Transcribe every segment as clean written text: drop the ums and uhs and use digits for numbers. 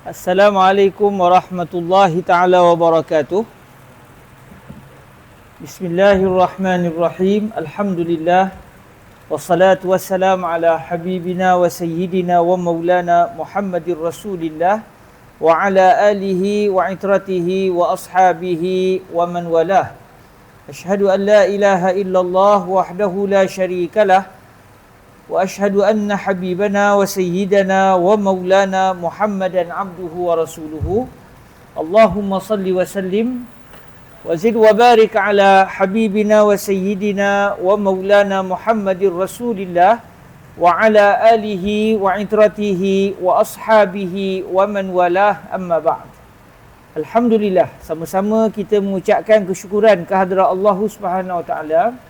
Assalamualaikum warahmatullahi taala wabarakatuh. Bismillahirrahmanirrahim. Alhamdulillah. Wassalatu wassalamu ala habibina wa sayyidina wa maulana Muhammadir Rasulillah wa ala alihi wa itratihi wa ashabihi wa man walah. Asyhadu an la ilaha illallah wahdahu la syarikalah wa asyhadu anna habibana wa sayyidana wa maulana Muhammadan abduhu wa rasuluhu. Allahumma salli wa sallim wa zid wa barik ala habibina wa sayyidina wa maulana Muhammadir Rasulillah wa ala alihi wa itratihi wa ashabihi wa man walah, amma ba'd. Alhamdulillah, sama-sama kita mengucapkan kesyukuran kehadrat Allah Subhanahu wa taala.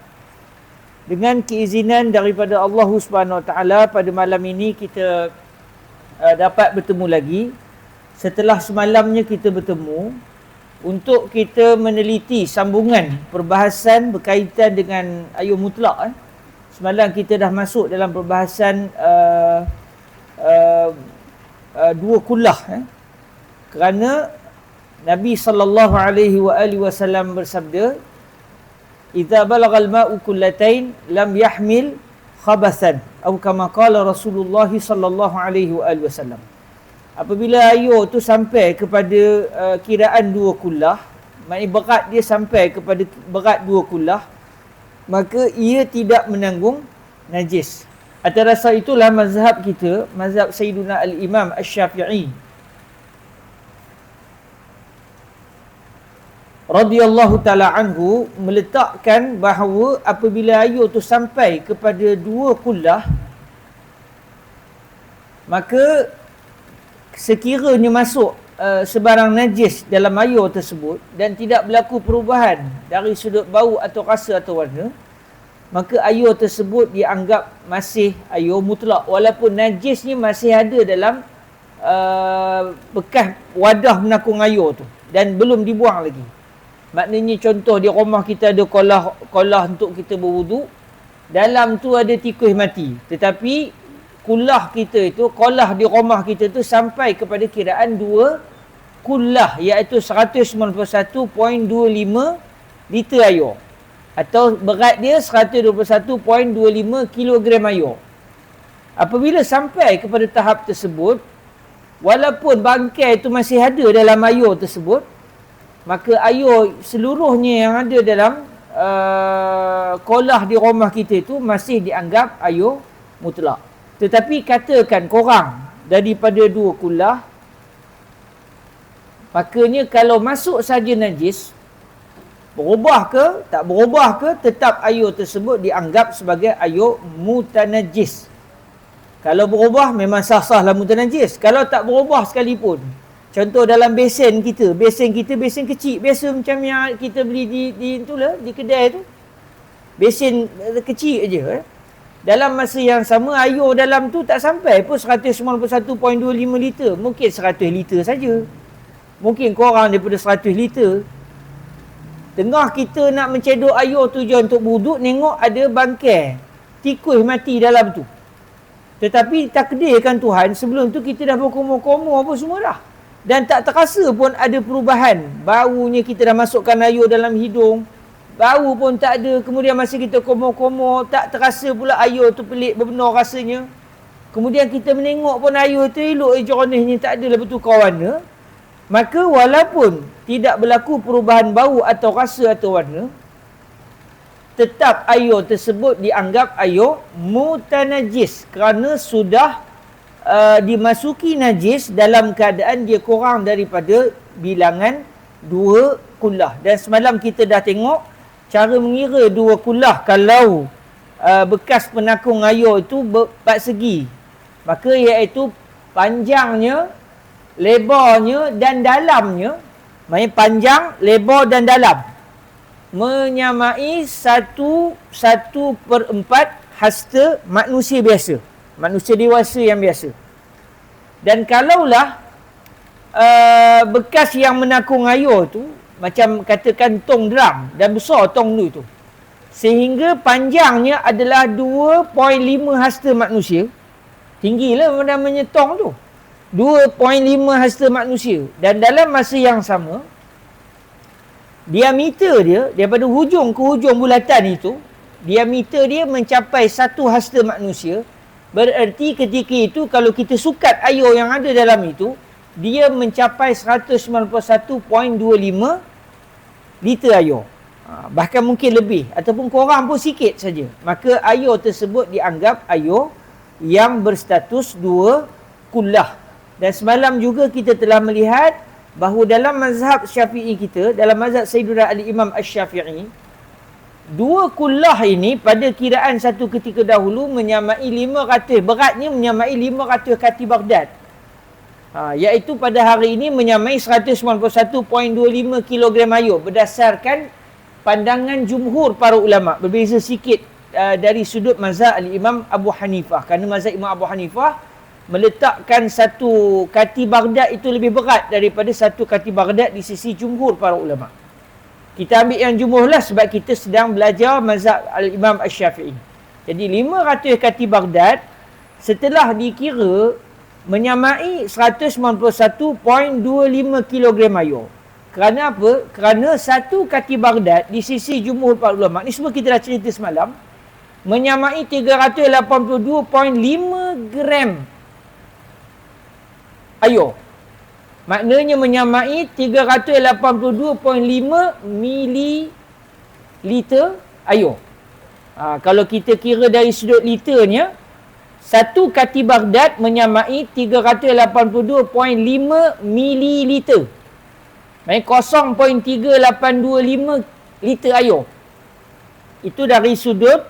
Dengan keizinan daripada Allah Subhanahu Wa Taala, pada malam ini kita dapat bertemu lagi setelah semalamnya kita bertemu untuk kita meneliti sambungan perbahasan berkaitan dengan ayat mutlak. Semalam kita dah masuk dalam perbahasan dua kullah, kerana Nabi sallallahu alaihi wasallam bersabda, "Idza balagal ma'u kullatain lam yahmil khabathan," atau kama qala Rasulullah sallallahu alaihi wasallam. Apabila air tu sampai kepada kiraan dua kullah, maknanya berat dia sampai kepada berat dua kullah, maka ia tidak menanggung najis. Atas dasar itulah mazhab kita, mazhab Sayyiduna al-Imam Asy-Syafi'i radhiyallahu ta'ala anhu meletakkan bahawa apabila air tu sampai kepada dua kullah, maka sekiranya masuk sebarang najis dalam air tersebut dan tidak berlaku perubahan dari sudut bau atau rasa atau warna, maka air tersebut dianggap masih air mutlak, walaupun najisnya masih ada dalam bekas wadah menakung air tu dan belum dibuang lagi. Maknanya contoh di rumah kita ada kolah untuk kita berwuduk, dalam tu ada tikus mati, tetapi kullah kita itu, kolah di rumah kita tu sampai kepada kiraan dua kullah, iaitu 191.25 liter air, atau berat dia 121.25 kilogram air. Apabila sampai kepada tahap tersebut, walaupun bangkai itu masih ada dalam air tersebut, maka air seluruhnya yang ada dalam kolah di rumah kita itu masih dianggap air mutlak. Tetapi katakan kurang daripada dua kullah, makanya kalau masuk saja najis, berubah ke tak berubah ke, tetap air tersebut dianggap sebagai air mutanajis. Kalau berubah memang sah-sahlah mutanajis. Kalau tak berubah sekalipun, contoh dalam besen kita besen kecil, biasa macam yang kita beli di kedai tu, besen kecil aja. Dalam masa yang sama, air dalam tu tak sampai pun 191.25 liter, mungkin 100 liter saja, mungkin kurang daripada 100 liter. Tengah kita nak mencedok air tujuan untuk wuduk, nengok ada bangkai tikus mati dalam tu, tetapi takdirkan Tuhan sebelum tu kita dah berkumur-kumur apa semua dah, dan tak terasa pun ada perubahan. Baunya kita dah masukkan air dalam hidung, bau pun tak ada. Kemudian masa kita komor-komor, tak terasa pula air tu pelik berbenar rasanya. Kemudian kita menengok pun air tu elok jernihnya, tak adalah bertukar warna. Maka walaupun tidak berlaku perubahan bau atau rasa atau warna, tetap air tersebut dianggap air mutanajis, kerana sudah dimasuki najis dalam keadaan dia kurang daripada bilangan dua kullah. Dan semalam kita dah tengok cara mengira dua kullah. Kalau bekas penakung air itu berempat segi, maka iaitu panjangnya, lebarnya dan dalamnya, maksudnya panjang, lebar dan dalam menyamai 1/4 hasta manusia biasa, manusia dewasa yang biasa. Dan kalaulah bekas yang menakung air tu, macam katakan tong drum, dan besar tong tu, sehingga panjangnya adalah 2.5 hasta manusia, tinggilah namanya tong tu. 2.5 hasta manusia. Dan dalam masa yang sama, diameter dia daripada hujung ke hujung bulatan itu, diameter dia mencapai 1 hasta manusia. Bererti ketika itu kalau kita sukat air yang ada dalam itu, dia mencapai 191.25 liter air. Bahkan mungkin lebih ataupun kurang pun sikit saja. Maka air tersebut dianggap air yang berstatus 2 kullah. Dan semalam juga kita telah melihat bahawa dalam mazhab Syafi'i kita, dalam mazhab Sayyidina Al-Imam Asy-Syafi'i, 2 kullah ini pada kiraan satu ketika dahulu menyamai 500, beratnya menyamai 500 kati Baghdad. Iaitu pada hari ini menyamai 191.25 kilogram air berdasarkan pandangan jumhur para ulama. Berbeza sikit dari sudut mazhab Al-Imam Abu Hanifah. Kerana mazhab Imam Abu Hanifah meletakkan satu kati Baghdad itu lebih berat daripada satu kati Baghdad di sisi jumhur para ulama. Kita ambil yang jumhur lah sebab kita sedang belajar mazhab Al-Imam Asy-Syafi'i. Jadi 500 kati Baghdad setelah dikira menyamai 191.25 kilogram air. Kerana apa? Kerana satu kati Baghdad di sisi jumhur para ulama, ni semua kita dah cerita semalam, menyamai 382.5 gram air. Maknanya menyamai 382.5 mililiter air. Kalau kita kira dari sudut liternya, satu kati Baghdad menyamai 382.5 mililiter. Maksudnya 0.3825 liter air. Itu dari sudut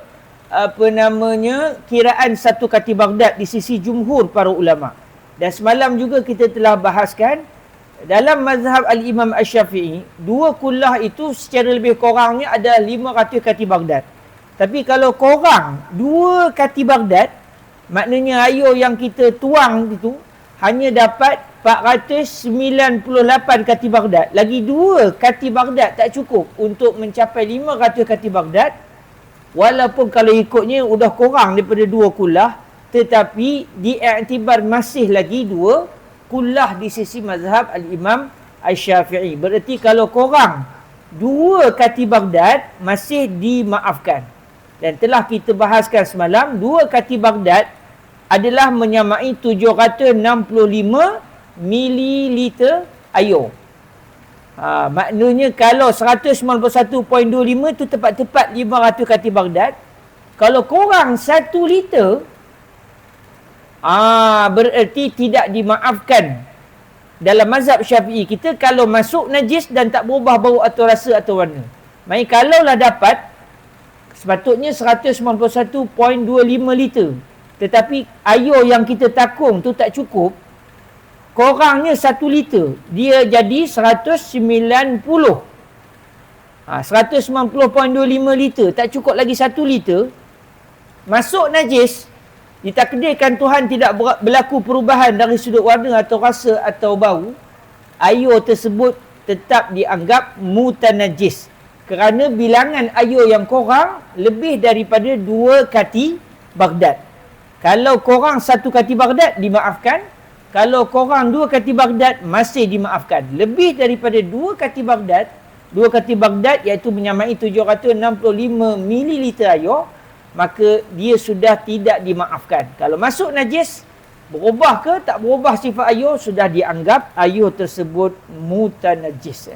kiraan satu kati Baghdad di sisi jumhur para ulama. Dan semalam juga kita telah bahaskan dalam mazhab Al-Imam Asy-Syafi'i, 2 kullah itu secara lebih kurangnya ada 500 kati Baghdad. Tapi kalau korang 2 kati Baghdad, maknanya air yang kita tuang itu hanya dapat 498 kati Baghdad. Lagi 2 kati Baghdad tak cukup untuk mencapai 500 kati Baghdad. Walaupun kalau ikutnya sudah kurang daripada 2 kullah, tetapi diiktibar masih lagi 2 kullah di sisi mazhab Al-Imam Asy-Syafi'i. Berarti kalau korang 2 kati Baghdad masih dimaafkan. Dan telah kita bahaskan semalam, 2 kati Baghdad adalah menyamai 765 mililiter air. Maknanya kalau 191.25 tu tepat-tepat 500 kati Baghdad. Kalau korang 1 liter, bererti tidak dimaafkan. Dalam mazhab Syafi'i kita, kalau masuk najis dan tak berubah bau atau rasa atau warna. Maksudnya kalaulah dapat, sepatutnya 191.25 liter. Tetapi air yang kita takung tu tak cukup, kurangnya 1 liter. Dia jadi 190. 190.25 liter. Tak cukup lagi 1 liter. Masuk najis, ditakdirkan Tuhan tidak berlaku perubahan dari sudut warna atau rasa atau bau, air tersebut tetap dianggap mutanajis. Kerana bilangan air yang kurang lebih daripada 2 kati Baghdad. Kalau korang 1 kati Baghdad, dimaafkan. Kalau korang 2 kati Baghdad, masih dimaafkan. Lebih daripada 2 kati Baghdad, 2 kati Baghdad iaitu menyamai 765 mililiter air, maka dia sudah tidak dimaafkan. Kalau masuk najis, berubah ke tak berubah sifat air, sudah dianggap air tersebut mutanajis.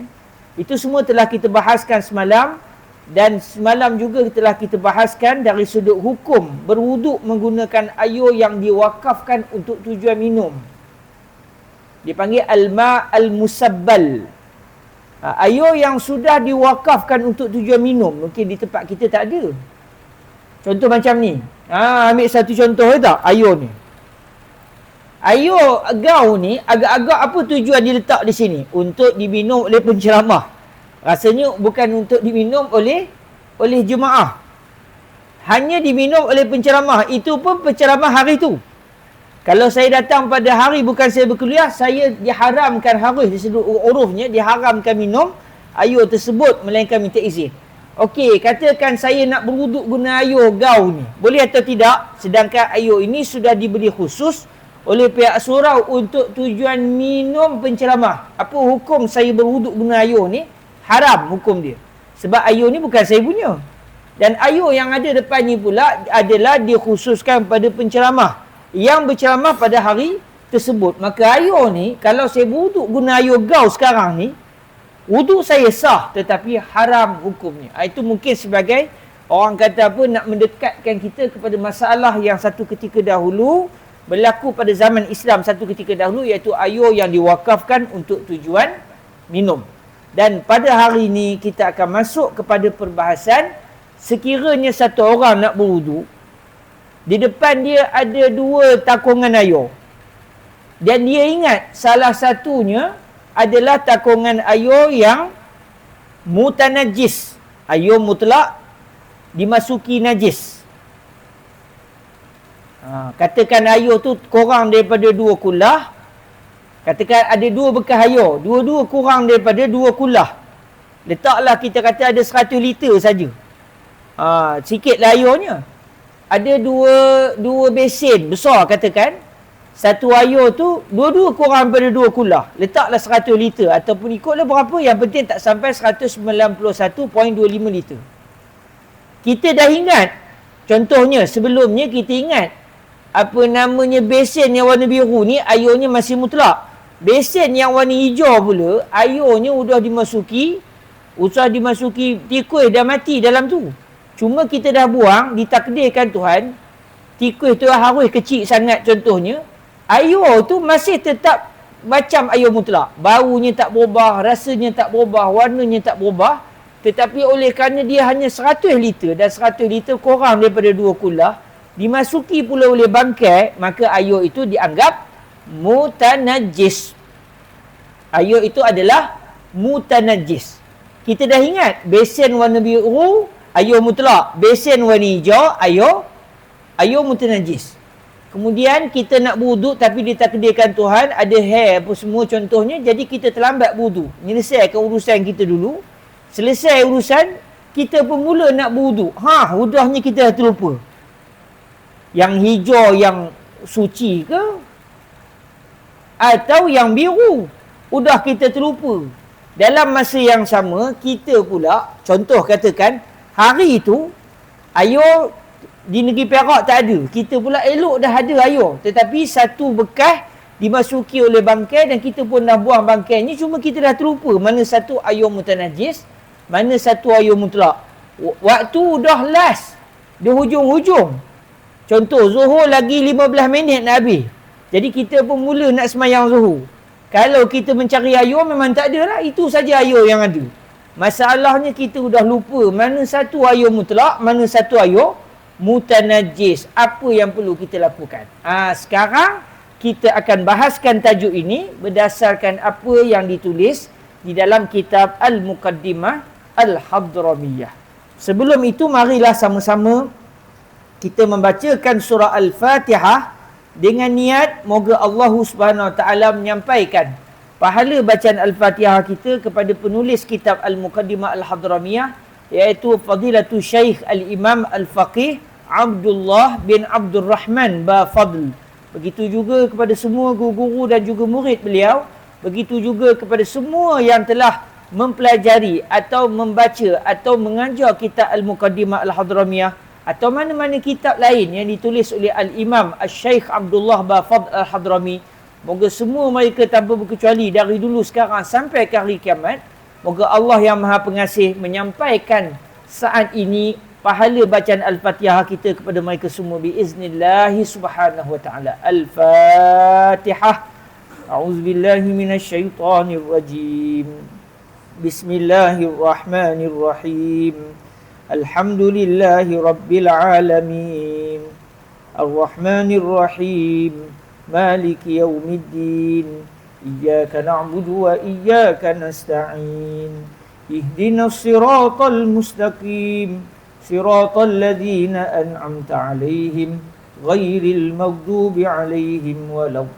Itu semua telah kita bahaskan semalam. Dan semalam juga telah kita bahaskan dari sudut hukum berwuduk menggunakan air yang diwakafkan untuk tujuan minum. Dipanggil al-ma' al-musabbal. Air yang sudah diwakafkan untuk tujuan minum. Mungkin di tempat kita tak ada. Contoh macam ni. Ambil satu contoh tak? Air ni. Air gau ni agak-agak apa tujuan diletak di sini? Untuk diminum oleh penceramah. Rasanya bukan untuk diminum oleh jemaah. Hanya diminum oleh penceramah. Itu pun penceramah hari tu. Kalau saya datang pada hari bukan saya berkuliah, saya diharamkan, harus di sudut urufnya diharamkan minum air tersebut melainkan minta izin. Okey, katakan saya nak berwuduk guna air gau ni. Boleh atau tidak? Sedangkan air ini sudah diberi khusus oleh pihak surau untuk tujuan minum penceramah. Apa hukum saya berwuduk guna air ni? Haram hukum dia. Sebab air ni bukan saya punya. Dan air yang ada depan ni pula adalah dikhususkan pada penceramah yang berceramah pada hari tersebut. Maka air ni, kalau saya berwuduk guna air gau sekarang ni, wuduk saya sah tetapi haram hukumnya. Itu mungkin sebagai orang kata apa, nak mendekatkan kita kepada masalah yang satu ketika dahulu berlaku pada zaman Islam satu ketika dahulu, iaitu air yang diwakafkan untuk tujuan minum. Dan pada hari ini kita akan masuk kepada perbahasan, sekiranya satu orang nak berwuduk, di depan dia ada 2 takungan air. Dan dia ingat salah satunya adalah takungan air yang mutanajis, air mutlak dimasuki najis. Katakan air tu kurang daripada 2 kulah. Katakan ada 2 bekas air, dua-dua kurang daripada 2 kulah. Letaklah kita kata ada 100 liter saja. Sikitlah airnya. Ada dua besen besar katakan. Satu air tu dua-dua kurang daripada 2 kulah. Letaklah 100 liter ataupun ikutlah berapa, yang penting tak sampai 191.25 liter. Kita dah ingat, contohnya sebelumnya kita ingat apa namanya besen yang warna biru ni airnya masih mutlak. Besen yang warna hijau pula airnya sudah dimasuki tikus dah mati dalam tu. Cuma kita dah buang, ditakdirkan Tuhan tikus tu harus kecil sangat contohnya. Air tu masih tetap macam air mutlak. Baunya tak berubah, rasanya tak berubah, warnanya tak berubah. Tetapi oleh kerana dia hanya 100 liter dan 100 liter kurang daripada 2 kulah, dimasuki pula oleh bangkai, maka air itu dianggap mutanajis. Air itu adalah mutanajis. Kita dah ingat besen warna biru air mutlak, besen warna hijau air mutanajis. Kemudian kita nak berwuduk tapi ditakdirkan Tuhan ada hair apa semua contohnya, jadi kita terlambat berwuduk. Menyelesaikan urusan kita dulu. Selesai urusan, kita pun mula nak berwuduk. Udahnya kita dah terlupa. Yang hijau yang suci ke? Atau yang biru? Udah kita terlupa. Dalam masa yang sama, kita pula, contoh katakan, hari itu, air di negeri Perak tak ada. Kita pula elok dah ada air. Tetapi satu bekas dimasuki oleh bangkai dan kita pun dah buang bangkainya, cuma kita dah terlupa mana satu air mutanajis, mana satu air mutlak. Waktu dah last. Di hujung-hujung. Contoh, Zuhur lagi 15 minit nak habis. Jadi kita pun mula nak semayang Zuhur. Kalau kita mencari air, memang tak ada lah. Itu saja air yang ada. Masalahnya kita sudah lupa mana satu air mutlak, mana satu air mutanajis. Apa yang perlu kita lakukan? Sekarang kita akan bahaskan tajuk ini berdasarkan apa yang ditulis di dalam kitab Al-Muqaddimah Al-Hadramiyah. Sebelum itu, marilah sama-sama kita membacakan surah Al-Fatihah dengan niat moga Allah Subhanahu Wa Taala menyampaikan pahala bacaan Al-Fatihah kita kepada penulis kitab Al-Muqaddimah Al-Hadramiyah, iaitu Fadilatul Syekh Al-Imam Al-Faqih Abdullah bin Abdul Rahman Bafadl. Begitu juga kepada semua guru-guru dan juga murid beliau. Begitu juga kepada semua yang telah mempelajari atau membaca atau mengajar kitab Al-Muqaddimah Al-Hadramiyah atau mana-mana kitab lain yang ditulis oleh Al-Imam Al-Syeikh Abdullah Bafadl Al-Hadrami. Moga semua mereka tanpa berkecuali dari dulu sekarang sampai ke hari kiamat, moga Allah yang Maha Pengasih menyampaikan saat ini pahala bacaan Al-Fatihah kita kepada mereka semua biiznillahi subhanahu wa ta'ala. Al-Fatihah. A'udzubillahi minasyaitanirrajim. Bismillahirrahmanirrahim. Alhamdulillahi Rabbil Alamin. Ar-Rahmanir Rahim. Maliki Yawmiddin. Iyyaka na'budu wa iyyaka nasta'in. Ihdinas siratal mustaqim. Siratal ladzina an'amta 'alaihim ghairil maghdubi 'alaihim waladdallin.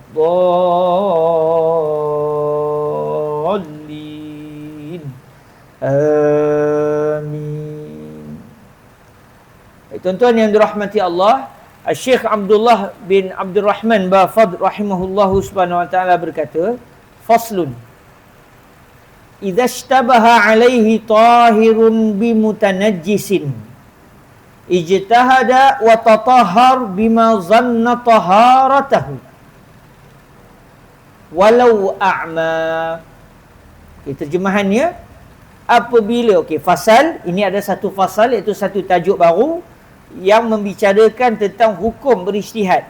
Amin. Tuan-tuan yang dirahmati Allah, Syekh Abdullah bin Abdul Rahman Bafad rahimahullahu subhanahu wa ta'ala berkata, faslun, idza ishtabaha alaihi tahirun bimutanajjisin ijtahada wa tatahhar bima zanna taharatahu walau a'ma. Terjemahannya, apabila fasal ini, ada satu fasal iaitu satu tajuk baru yang membicarakan tentang hukum berijtihad.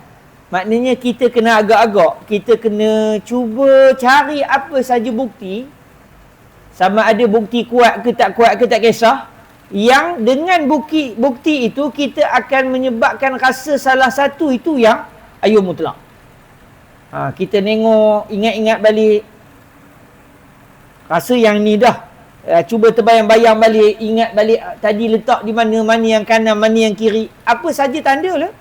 Maknanya kita kena agak-agak, kita kena cuba cari apa saja bukti, sama ada bukti kuat ke tak kisah, yang dengan bukti itu kita akan menyebabkan rasa salah satu itu yang ayat mutlak. Kita tengok, ingat-ingat balik, rasa yang ni dah, cuba terbayang-bayang balik, ingat balik tadi letak di mana yang kanan, mana yang kiri, apa saja tanda lah,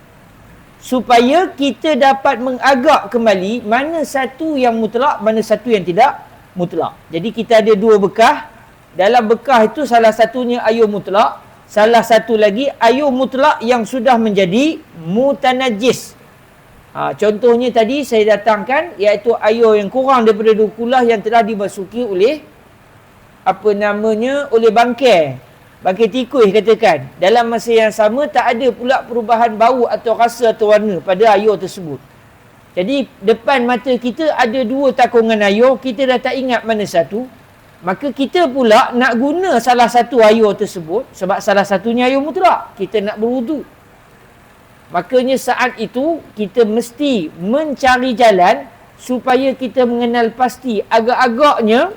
supaya kita dapat mengagak kembali mana satu yang mutlak, mana satu yang tidak mutlak. Jadi kita ada dua bekah. Dalam bekah itu salah satunya ayat mutlak, salah satu lagi ayat mutlak yang sudah menjadi mutanajjis. Contohnya tadi saya datangkan, iaitu ayat yang kurang daripada 2 kulah yang telah dimasuki oleh oleh bangkai tikus katakan. Dalam masa yang sama tak ada pula perubahan bau atau rasa atau warna pada air tersebut. Jadi depan mata kita ada 2 takungan air, kita dah tak ingat mana satu. Maka kita pula nak guna salah satu air tersebut, sebab salah satunya air mutlak, kita nak berwudu. Makanya saat itu kita mesti mencari jalan supaya kita mengenal pasti, agak-agaknya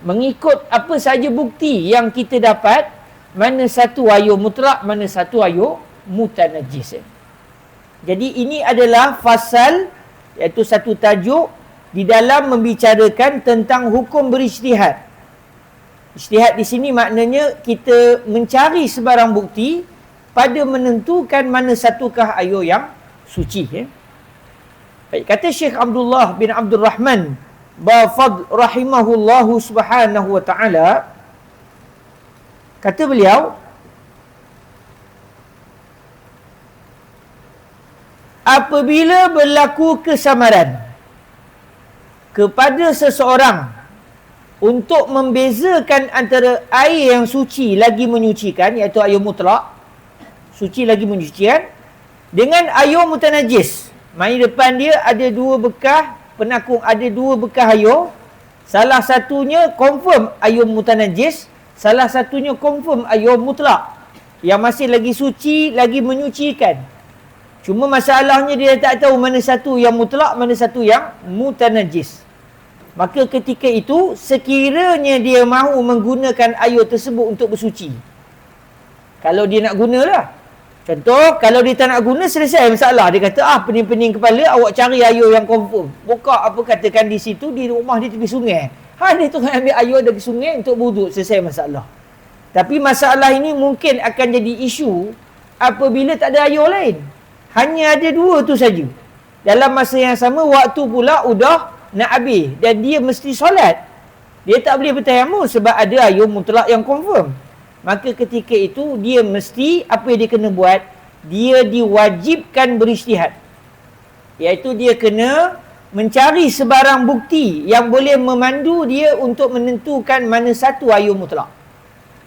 mengikut apa saja bukti yang kita dapat, mana satu ayat mutlak, mana satu ayat mutanajjis. Jadi ini adalah fasal, iaitu satu tajuk di dalam membicarakan tentang hukum berijtihad. Ijtihad di sini maknanya kita mencari sebarang bukti pada menentukan mana satukah ayat yang suci. Baik, kata Syekh Abdullah bin Abdul Rahman Bafad rahimahullahu subhanahu wa ta'ala, kata beliau, apabila berlaku kesamaran kepada seseorang untuk membezakan antara air yang suci lagi menyucikan, iaitu air mutlak, suci lagi menyucikan, dengan air mutanajjis. Main depan dia ada 2 bekah penakung, ada 2 bekah air, salah satunya confirm air mutanajjis, salah satunya confirm air mutlak yang masih lagi suci, lagi menyucikan. Cuma masalahnya dia tak tahu mana satu yang mutlak, mana satu yang mutanajjis. Maka ketika itu, sekiranya dia mahu menggunakan air tersebut untuk bersuci, kalau dia nak gunalah. Contoh, kalau dia tak nak guna, selesai masalah. Dia kata, pening-pening kepala, awak cari air yang confirm. Buka katakan di situ, di rumah di tepi sungai. Dia tu ambil air dari sungai untuk wuduk, selesai masalah. Tapi masalah ini mungkin akan jadi isu apabila tak ada air lain. Hanya ada 2 tu saja. Dalam masa yang sama, waktu pula udah nak habis. Dan dia mesti solat. Dia tak boleh bertayamum sebab ada air mutlak yang confirm. Maka ketika itu dia mesti, apa yang dia kena buat? Dia diwajibkan berijtihad. Iaitu dia kena mencari sebarang bukti yang boleh memandu dia untuk menentukan mana satu ayat mutlak.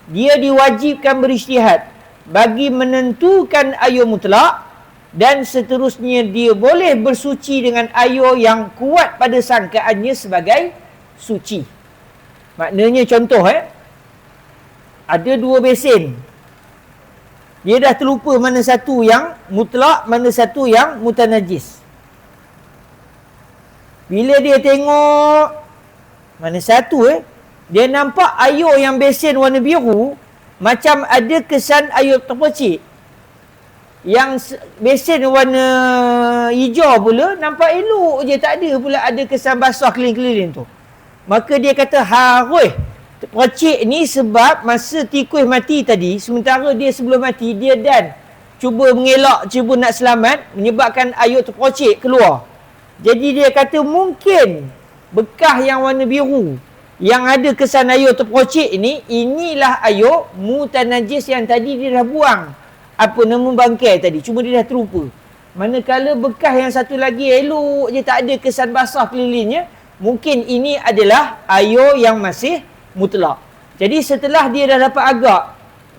Dia diwajibkan berijtihad bagi menentukan ayat mutlak, dan seterusnya dia boleh bersuci dengan air yang kuat pada sangkaannya sebagai suci. Maknanya contoh, ada 2 besen. Dia dah terlupa mana satu yang mutlak, mana satu yang mutanajjis. Bila dia tengok mana satu, dia nampak air yang besen warna biru macam ada kesan air terpercik. Yang besen warna hijau pula nampak elok je, tak ada pula ada kesan basah keliling-keliling tu. Maka dia kata, terpercik ni sebab masa tikus mati tadi, sementara dia sebelum mati, dia dan cuba mengelak, cuba nak selamat, menyebabkan air terpercik keluar. Jadi dia kata mungkin bekah yang warna biru yang ada kesan air terpercik ni, inilah air mutanajjis yang tadi dia dah buang bangkai tadi, cuma dia dah terlupa. manakala bekas yang satu lagi elok je, tak ada kesan basah kelilingnya, mungkin ini adalah air yang masih mutlak. Jadi setelah dia dah dapat agak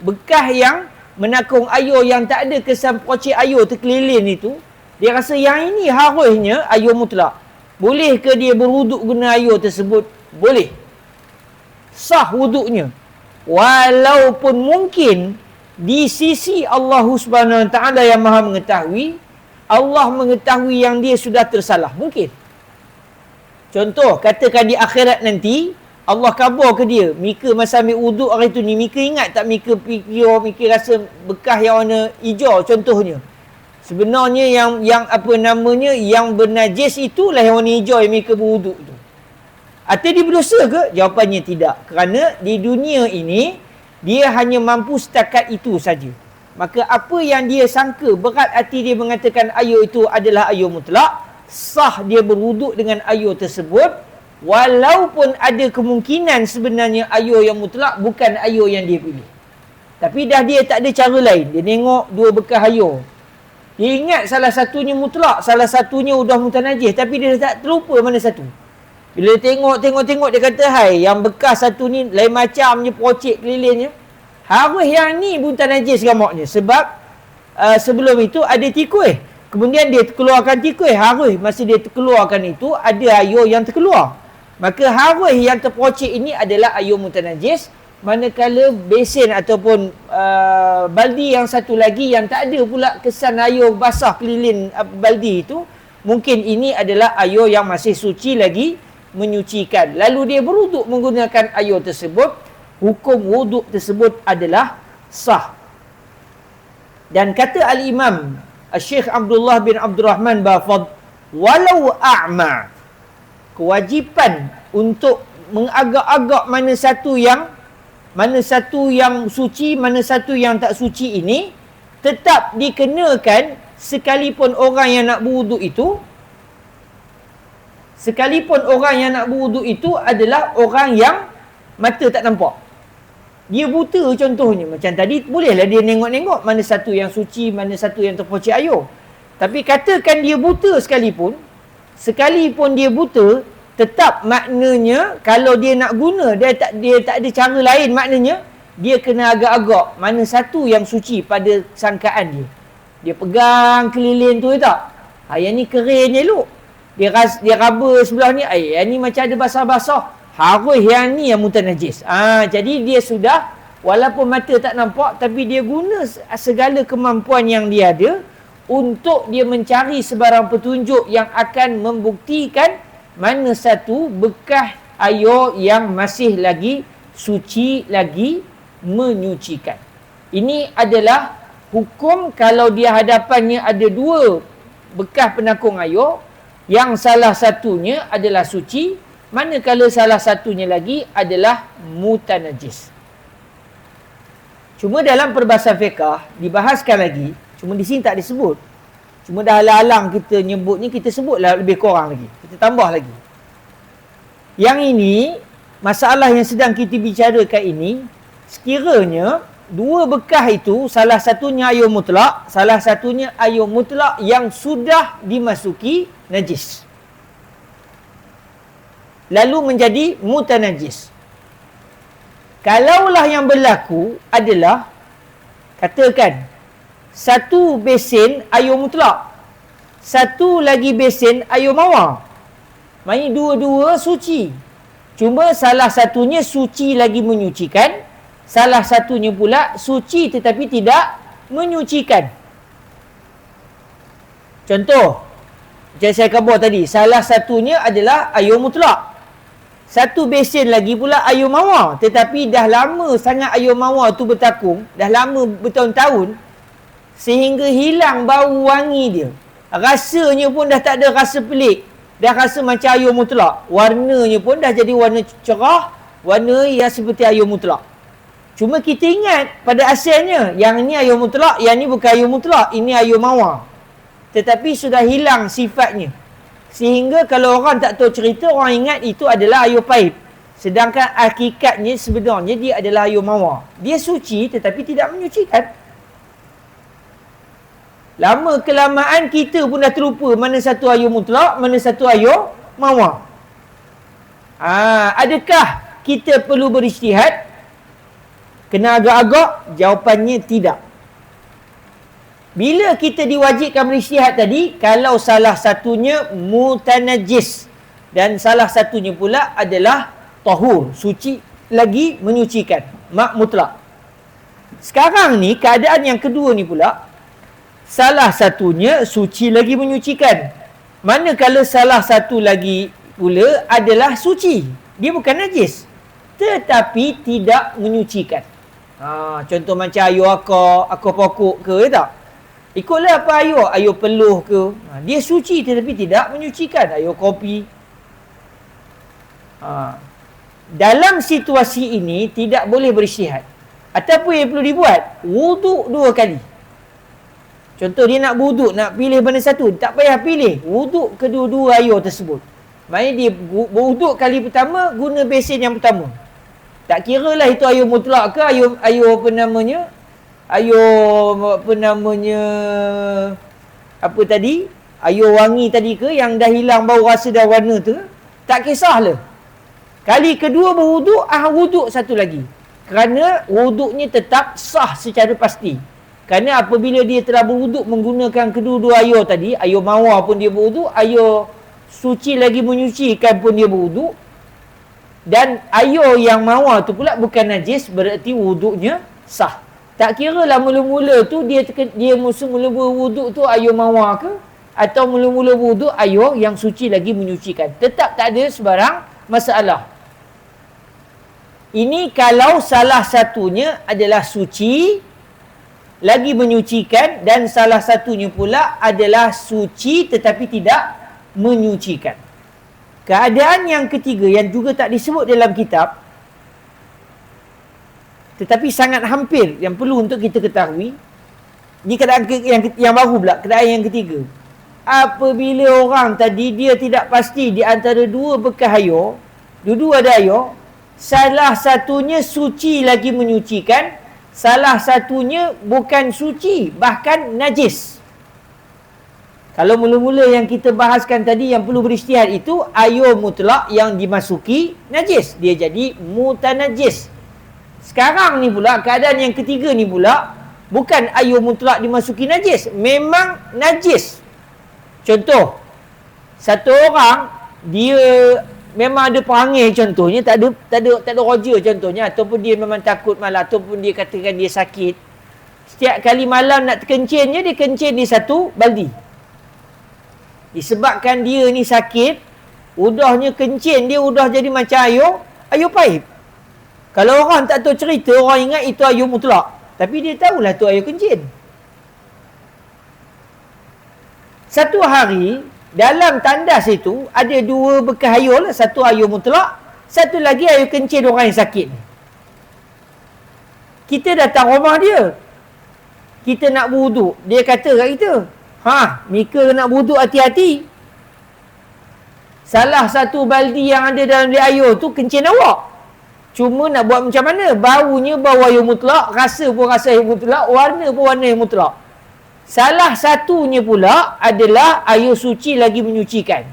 bekas yang menakung air yang tak ada kesan pocik air terkeliling itu, dia rasa yang ini harusnya air mutlak. Boleh ke dia berwuduk guna air tersebut? Boleh. Sah wuduknya. Walaupun mungkin di sisi Allah Subhanahu Wa Taala yang Maha mengetahui, Allah mengetahui yang dia sudah tersalah. Mungkin. Contoh, katakan di akhirat nanti Allah khabar ke dia, Mika masa ambil wuduk hari tu ni, Mika ingat tak Mika Mika rasa bekas yang warna hijau contohnya. Sebenarnya yang apa namanya, yang bernajis itulah yang warna hijau yang Mika berwuduk tu. Atau dia berdosa ke? Jawapannya tidak. Kerana di dunia ini dia hanya mampu setakat itu saja. Maka apa yang dia sangka, berat hati dia mengatakan air itu adalah air mutlak, sah dia berwuduk dengan air tersebut, walaupun ada kemungkinan sebenarnya air yang mutlak bukan air yang dia pilih. Tapi dah dia tak ada cara lain. Dia tengok dua bekas air. Dia ingat salah satunya mutlak, salah satunya udah mutanajis, tapi dia tak terlupa mana satu. Bila dia tengok dia kata, hai, yang bekas satu ni lain macam je pocik kelilingnya. Harus yang ni buntan najis gamaknya. Sebab sebelum itu ada tikus. Kemudian dia keluarkan tikus. Harus masa dia keluarkan itu ada air yang terkeluar. Maka harus yang terpocik ini adalah air mutanajis. Manakala besen ataupun baldi yang satu lagi yang tak ada pula kesan air basah keliling baldi itu, mungkin ini adalah air yang masih suci lagi menyucikan. Lalu dia berwuduk menggunakan air tersebut, hukum wuduk tersebut adalah sah. Dan kata Al-Imam Syekh Abdullah bin Abdul Rahman Bafad, walau a'ma, kewajipan untuk mengagak-agak mana satu yang suci, mana satu yang tak suci ini tetap dikenakan sekalipun orang yang nak berwuduk itu adalah orang yang mata tak nampak. Dia buta contohnya. Macam tadi, bolehlah dia nengok-nengok mana satu yang suci, mana satu yang terpocik air. Tapi katakan dia buta sekalipun dia buta, tetap maknanya kalau dia nak guna, dia tak ada cara lain, maknanya dia kena agak-agak mana satu yang suci pada sangkaan dia. Dia pegang keliling tu tak? Yang ni kering elok. Dia raba sebelah ni, yang ni macam ada basah-basah. Harus yang ni yang mutanajis. Jadi dia sudah, walaupun mata tak nampak, tapi dia guna segala kemampuan yang dia ada untuk dia mencari sebarang petunjuk yang akan membuktikan mana satu bekas air yang masih lagi suci, lagi menyucikan. Ini adalah hukum kalau dia hadapannya ada dua bekas penakung air, yang salah satunya adalah suci, manakala salah satunya lagi adalah mutanajis. Cuma dalam perbahasan fiqah dibahaskan lagi, cuma di sini tak disebut. Cuma dah alang-alang kita nyebut ni, kita sebutlah lebih kurang lagi. Kita tambah lagi. Yang ini, masalah yang sedang kita bicarakan ini, sekiranya dua bekas itu, salah satunya air mutlak, salah satunya air mutlak yang sudah dimasuki najis, lalu menjadi mutanajis. Kalaulah yang berlaku adalah, katakan, satu besen air mutlak, satu lagi besen air mawar. Maksudnya dua-dua suci. Cuma salah satunya suci lagi menyucikan, salah satunya pula suci tetapi tidak menyucikan. Contoh, macam saya khabar tadi, salah satunya adalah air mutlak. Satu besen lagi pula air mawar. Tetapi dah lama sangat air mawar tu bertakung, dah lama bertahun-tahun, sehingga hilang bau wangi dia. Rasanya pun dah tak ada rasa pelik. Dah rasa macam air mutlak. Warnanya pun dah jadi warna cerah, warna yang seperti air mutlak. Cuma kita ingat pada asalnya, yang ni air mutlak, yang ni bukan air mutlak, ini air mawar. Tetapi sudah hilang sifatnya. Sehingga kalau orang tak tahu cerita, orang ingat itu adalah air pahit. Sedangkan hakikatnya sebenarnya dia adalah air mawar. Dia suci tetapi tidak menyucikan. Lama kelamaan kita pun dah terlupa mana satu ayu mutlak, mana satu ayu mawar. Adakah kita perlu berijtihad? Kena agak-agak? Jawapannya tidak. Bila kita diwajibkan berijtihad tadi, kalau salah satunya mutanajjis dan salah satunya pula adalah tahur, suci lagi menyucikan, mutlak. Sekarang ni keadaan yang kedua ni pula, salah satunya suci lagi menyucikan. Manakala salah satu lagi pula adalah suci. Dia bukan najis, tetapi tidak menyucikan. Contoh macam ayu akar pokok ke, tak? Ikutlah apa ayu peluh ke. Dia suci tetapi tidak menyucikan. Ayu kopi. Dalam situasi ini tidak boleh berijtihad. Ataupun yang perlu dibuat, wuduk 2 kali. Contoh dia nak wuduk, nak pilih mana satu, tak payah pilih. Wuduk kedua-dua ayu tersebut. Maknanya dia wuduk kali pertama, guna besen yang pertama. Tak kira lah itu ayu mutlak ke, ayu apa namanya, apa tadi, ayu wangi tadi ke, yang dah hilang bau rasa dan warna tu, tak kisahlah. Kali kedua berwuduk, wuduk satu lagi. Kerana wuduknya tetap sah secara pasti. Kerana apabila dia telah berwuduk menggunakan kedua-dua ayu tadi, ayu mawar pun dia berwuduk, ayu suci lagi menyucikan pun dia berwuduk, dan ayu yang mawar tu pula bukan najis, berarti wuduknya sah. Tak kira lah mula-mula tu dia mula berwuduk tu ayu mawar ke, atau mula-mula berwuduk ayu yang suci lagi menyucikan. Tetap tak ada sebarang masalah. Ini kalau salah satunya adalah suci lagi menyucikan, dan salah satunya pula adalah suci tetapi tidak menyucikan. Keadaan yang ketiga yang juga tak disebut dalam kitab, tetapi sangat hampir yang perlu untuk kita ketahui, ni keadaan yang baru pula, keadaan yang ketiga. Apabila orang tadi dia tidak pasti di antara dua bekas ayu, dua-dua ada ayu, salah satunya suci lagi menyucikan, salah satunya bukan suci, bahkan najis. Kalau mula-mula yang kita bahaskan tadi yang perlu berijtihad itu ayu mutlak yang dimasuki najis, dia jadi mutanajjis. Sekarang ni pula keadaan yang ketiga ni pula bukan ayu mutlak dimasuki najis, memang najis. Contoh, satu orang dia memang ada perangai, contohnya tak ada roja contohnya, ataupun dia memang takut malam, ataupun dia katakan dia sakit. Setiap kali malam nak terkencinnya, dia kencing di satu baldi. Disebabkan dia ni sakit, udahnya kencing dia udah jadi macam ayu paip. Kalau orang tak tahu cerita, orang ingat itu ayu mutlak, tapi dia tahulah tu ayu kencing. Satu hari dalam tandas itu ada dua bekas ayu lah, satu ayu mutlak, satu lagi ayu kencing orang yang sakit. Kita datang rumah dia, kita nak berwuduk, dia kata kat kita, Mika nak berwuduk hati-hati. Salah satu baldi yang ada dalam dia ayu tu kencing awak. Cuma nak buat macam mana? Baunya bau ayu mutlak, rasa pun rasa ayu mutlak, warna pun warna ayu mutlak. Salah satunya pula adalah ayu suci lagi menyucikan.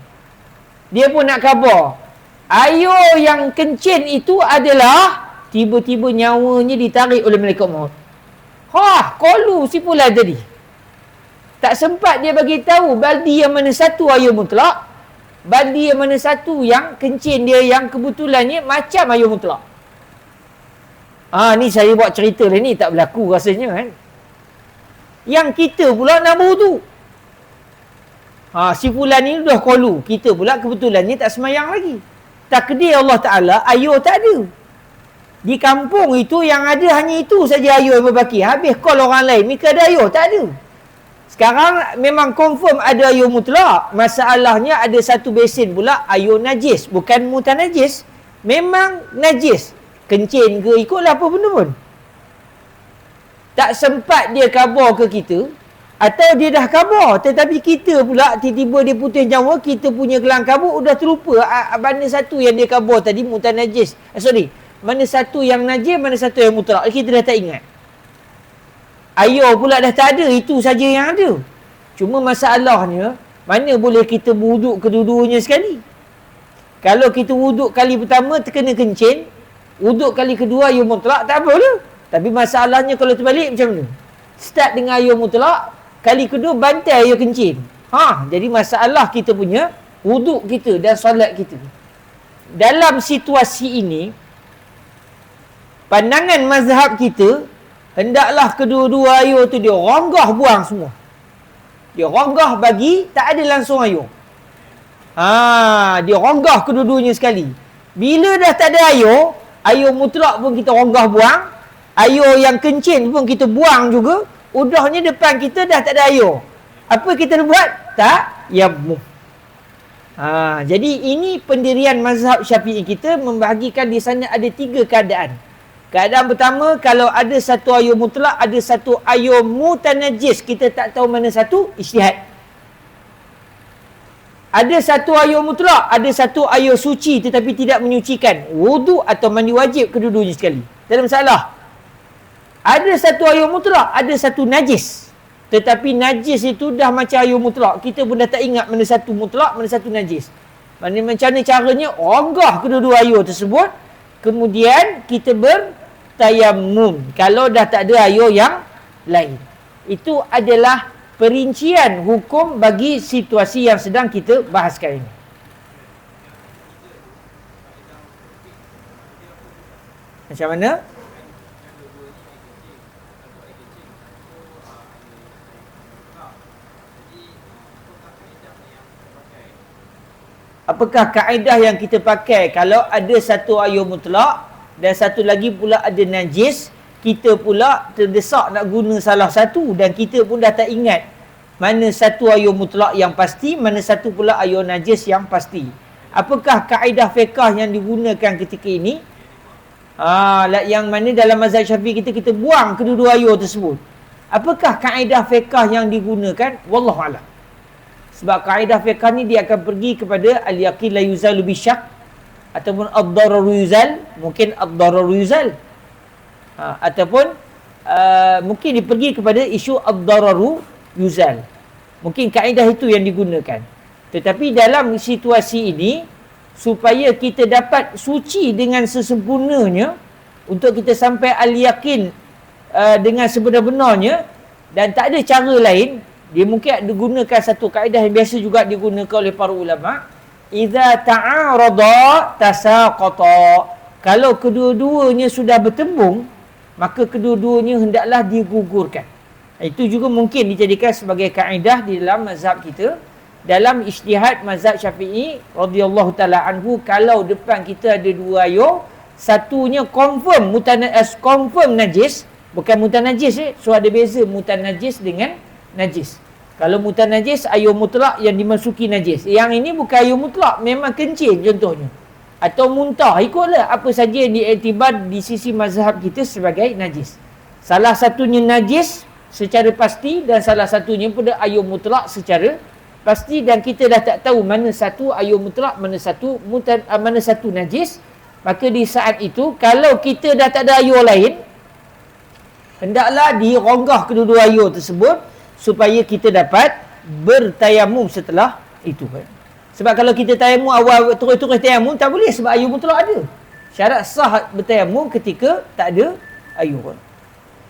Dia pun nak khabar, ayu yang kencing itu adalah tiba-tiba nyawanya ditarik oleh malaikat maut. Kolu si pula tadi. Tak sempat dia bagi tahu baldi yang mana satu ayu mutlak, baldi yang mana satu yang kencing dia yang kebetulannya macam ayu mutlak. Ni saya buat cerita lah ni, tak berlaku rasanya kan. Yang kita pula nak berwuduk. Si fulan ni dah qalu, kita pula kebetulannya tak semayang lagi. Takdir Allah Ta'ala, ayu tak ada. Di kampung itu yang ada hanya itu saja ayu yang berbaki. Habis call orang lain, Mika ada ayu? Tak ada. Sekarang memang confirm ada ayu mutlak. Masalahnya ada satu besen pula ayu najis. Bukan mutanajis. Memang najis. Kencing ke ikutlah apa benda pun. Tak sempat dia khabar ke kita. Atau dia dah khabar. Tetapi kita pula tiba-tiba dia putus nyawa. Kita punya kelang kabut sudah terlupa. Mana satu yang dia khabar tadi mutanajis. Mana satu yang najis, mana satu yang mutlak. Kita dah tak ingat. Ayu pula dah tak ada, itu saja yang ada. Cuma masalahnya, mana boleh kita wuduk kedua-duanya sekali? Kalau kita wuduk kali pertama terkena kencing, wuduk kali kedua air mutlak, tak apa lah. Tapi masalahnya kalau terbalik macam mana? Start dengan air mutlak, kali kedua bantai air kencing. Jadi masalah kita punya wuduk kita dan solat kita. Dalam situasi ini, pandangan mazhab kita, hendaklah kedua-dua air tu dia ronggah buang semua. Dia ronggah bagi, tak ada langsung air. Dia ronggah kedua-duanya sekali. Bila dah tak ada air, air mutlak pun kita ronggah buang, air yang kencing pun kita buang juga, udahnya depan kita dah tak ada air. Apa kita buat? Tayammum. Jadi ini pendirian mazhab Syafi'i kita membahagikan di sana ada 3 keadaan. Keadaan pertama, kalau ada satu air mutlak, ada satu air mutanajis, kita tak tahu mana satu, ijtihad. Ada satu air mutlak, ada satu air suci tetapi tidak menyucikan. Wudu atau mandi wajib kedua-duanya sekali. Tak ada masalah. Ada satu air mutlak, ada satu najis. Tetapi najis itu dah macam air mutlak. Kita pun dah tak ingat mana satu mutlak, mana satu najis. Macam mana caranya? Ronggah kedua-dua air tersebut. Kemudian kita bertayammum. Kalau dah tak ada air yang lain. Itu adalah perincian hukum bagi situasi yang sedang kita bahaskan ini. Macam mana? Apakah kaedah yang kita pakai kalau ada satu air mutlak dan satu lagi pula ada najis, kita pula terdesak nak guna salah satu dan kita pun dah tak ingat mana satu air mutlak yang pasti, mana satu pula air najis yang pasti. Apakah kaedah fiqh yang digunakan ketika ini? Yang mana dalam mazhab Syafi'i kita buang kedua-dua air tersebut. Apakah kaedah fiqh yang digunakan? Wallahu a'lam. Sebab kaedah fiqh ni dia akan pergi kepada al-yaqin la yuzalu bisyak ataupun ad-dararu yuzal, mungkin ad-dararu yuzal. Ataupun mungkin dia pergi kepada isu ad-dararu yuzal. Mungkin kaedah itu yang digunakan. Tetapi dalam situasi ini, supaya kita dapat suci dengan sesempurnanya, untuk kita sampai al-yaqin dengan sebenar-benarnya, dan tak ada cara lain, dia mungkin digunakan satu kaedah yang biasa juga digunakan oleh para ulama. Idza ta'arada tasaqata. Kalau kedua-duanya sudah bertembung, maka kedua-duanya hendaklah digugurkan. Itu juga mungkin dijadikan sebagai kaedah di dalam mazhab kita. Dalam ijtihad mazhab Syafi'i radhiyallahu taala anhu, kalau depan kita ada dua air, satunya confirm confirm najis, bukan mutanajis so ada beza mutanajis dengan najis. Kalau mutanajis air mutlak yang dimasuki najis. Yang ini bukan air mutlak, memang kencing contohnya. Atau muntah, ikutlah apa saja yang diiktibar di sisi mazhab kita sebagai najis. Salah satunya najis secara pasti dan salah satunya pun air mutlak secara pasti, dan kita dah tak tahu mana satu air mutlak, mana satu najis. Maka di saat itu, kalau kita dah tak ada air lain, hendaklah dironggah kedua-dua air tersebut supaya kita dapat bertayamum setelah itu. Sebab kalau kita tayamum awal terus tayamum tak boleh, sebab air mutlak ada. Syarat sah bertayamum ketika tak ada air.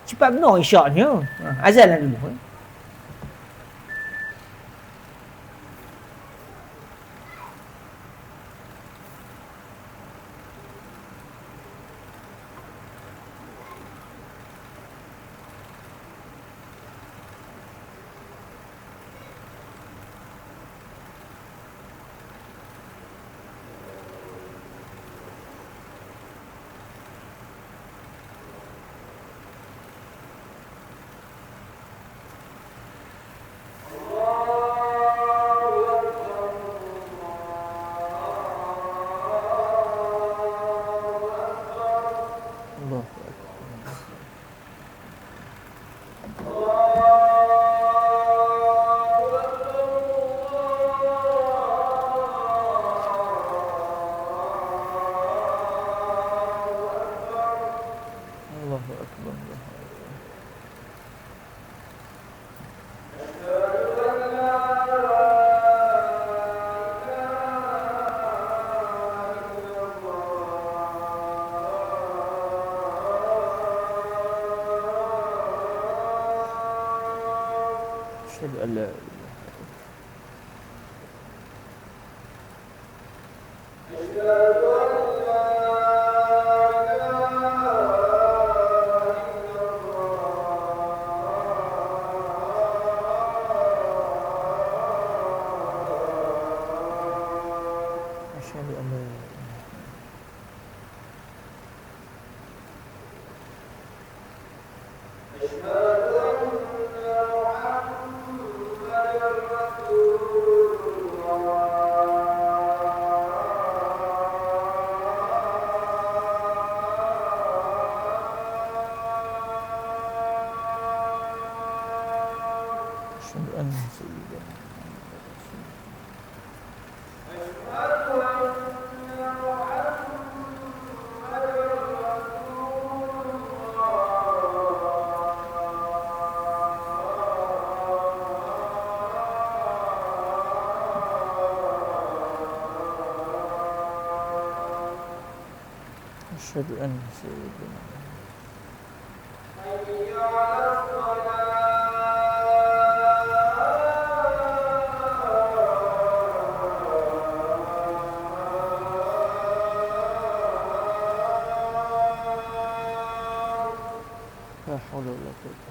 Cepat benar isyak-nya. Azan lah dulu. Asyhadu an la asyhadu anna sayyidana asyhadu anna sayyidana la haula wala quwwata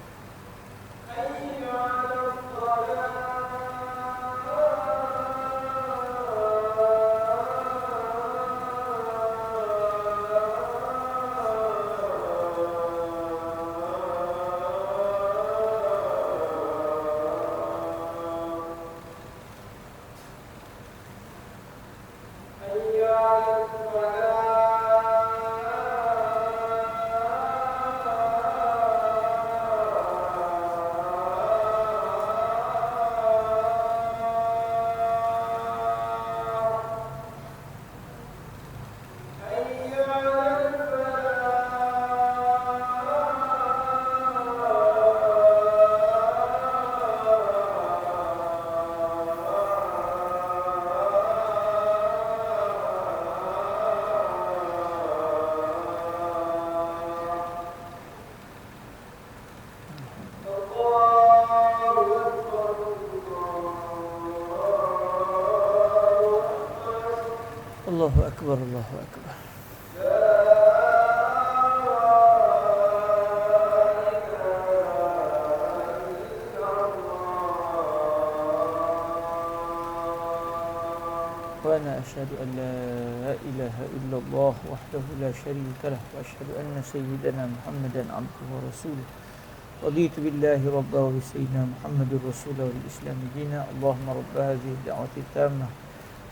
Allahu akbar Allahu akbar wa ana asyhadu an la ilaha illallah wahdahu la syarika lah wa asyhadu anna sayyidana Muhammadan abduhu wa rasuluh raditu billahi rabba wa sayyidina Muhammadur rasulullah wal islam dina Allahumma rabb hadhihi da'wati tammah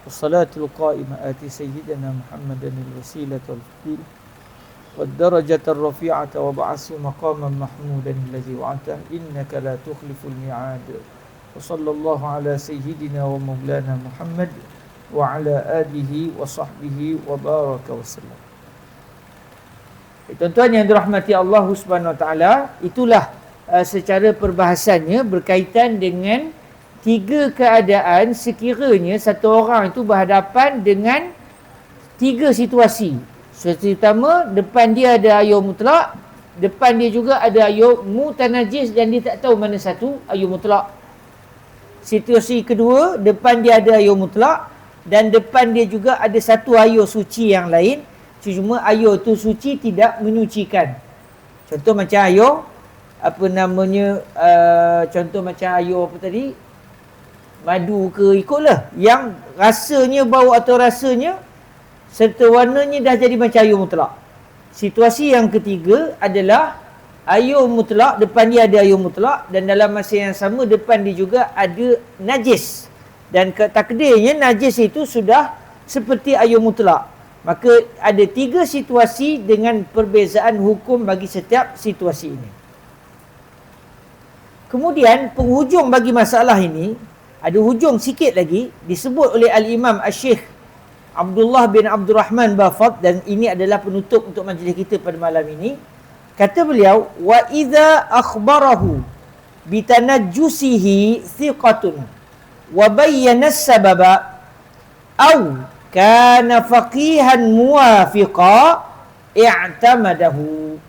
والصلاة القائمة آتي سيدنا محمدا الوسيلة والفضيلة والدرجة الرفيعة وابعثه مقاما محمودا الذي وعدته إنك لا تخلف الميعاد وصلى الله على سيدنا ومولانا محمد وعلى آله وصحبه وبارك وسلم. Tuan-tuan yang dirahmati Allah Subhanahu Wa Taala, itulah secara perbahasannya berkaitan dengan tiga keadaan sekiranya satu orang itu berhadapan dengan tiga situasi. Situasi pertama, depan dia ada ayat mutlak, depan dia juga ada ayat mutanajis dan dia tak tahu mana satu ayat mutlak. Situasi kedua, depan dia ada ayat mutlak dan depan dia juga ada satu ayat suci yang lain. Cuma ayat tu suci tidak menyucikan. Contoh macam ayat apa namanya, contoh macam ayat apa tadi? Madu ke, ikutlah yang rasanya, bau atau rasanya serta warnanya dah jadi macam air mutlak. Situasi yang ketiga adalah air mutlak, depan dia ada air mutlak dan dalam masa yang sama depan dia juga ada najis. Dan takdirnya najis itu sudah seperti air mutlak. Maka ada tiga situasi dengan perbezaan hukum bagi setiap situasi ini. Kemudian penghujung bagi masalah ini, ada hujung sikit lagi disebut oleh Al-Imam Asy-Syaikh Abdullah bin Abdul Rahman Bafad, dan ini adalah penutup untuk majlis kita pada malam ini. Kata beliau, wa idza akhbarahu bitanajjusihi thiqatun wa bayyana as-sababa aw kana faqihan muwafiqa i'tamadahu.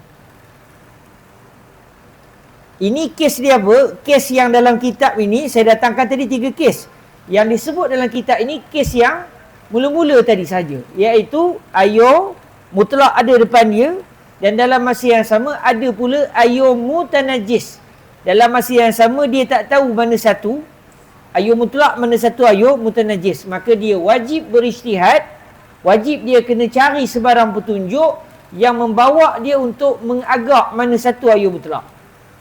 Ini kes dia apa? Kes yang dalam kitab ini, saya datangkan tadi 3 kes. Yang disebut dalam kitab ini, kes yang mula-mula tadi saja, iaitu ayo mutlak ada depan dia, dan dalam masa yang sama ada pula ayo mutanajis. Dalam masa yang sama dia tak tahu mana satu ayo mutlak, mana satu ayo mutanajis. Maka dia wajib berijtihad, wajib dia kena cari sebarang petunjuk yang membawa dia untuk mengagak mana satu ayo mutlak.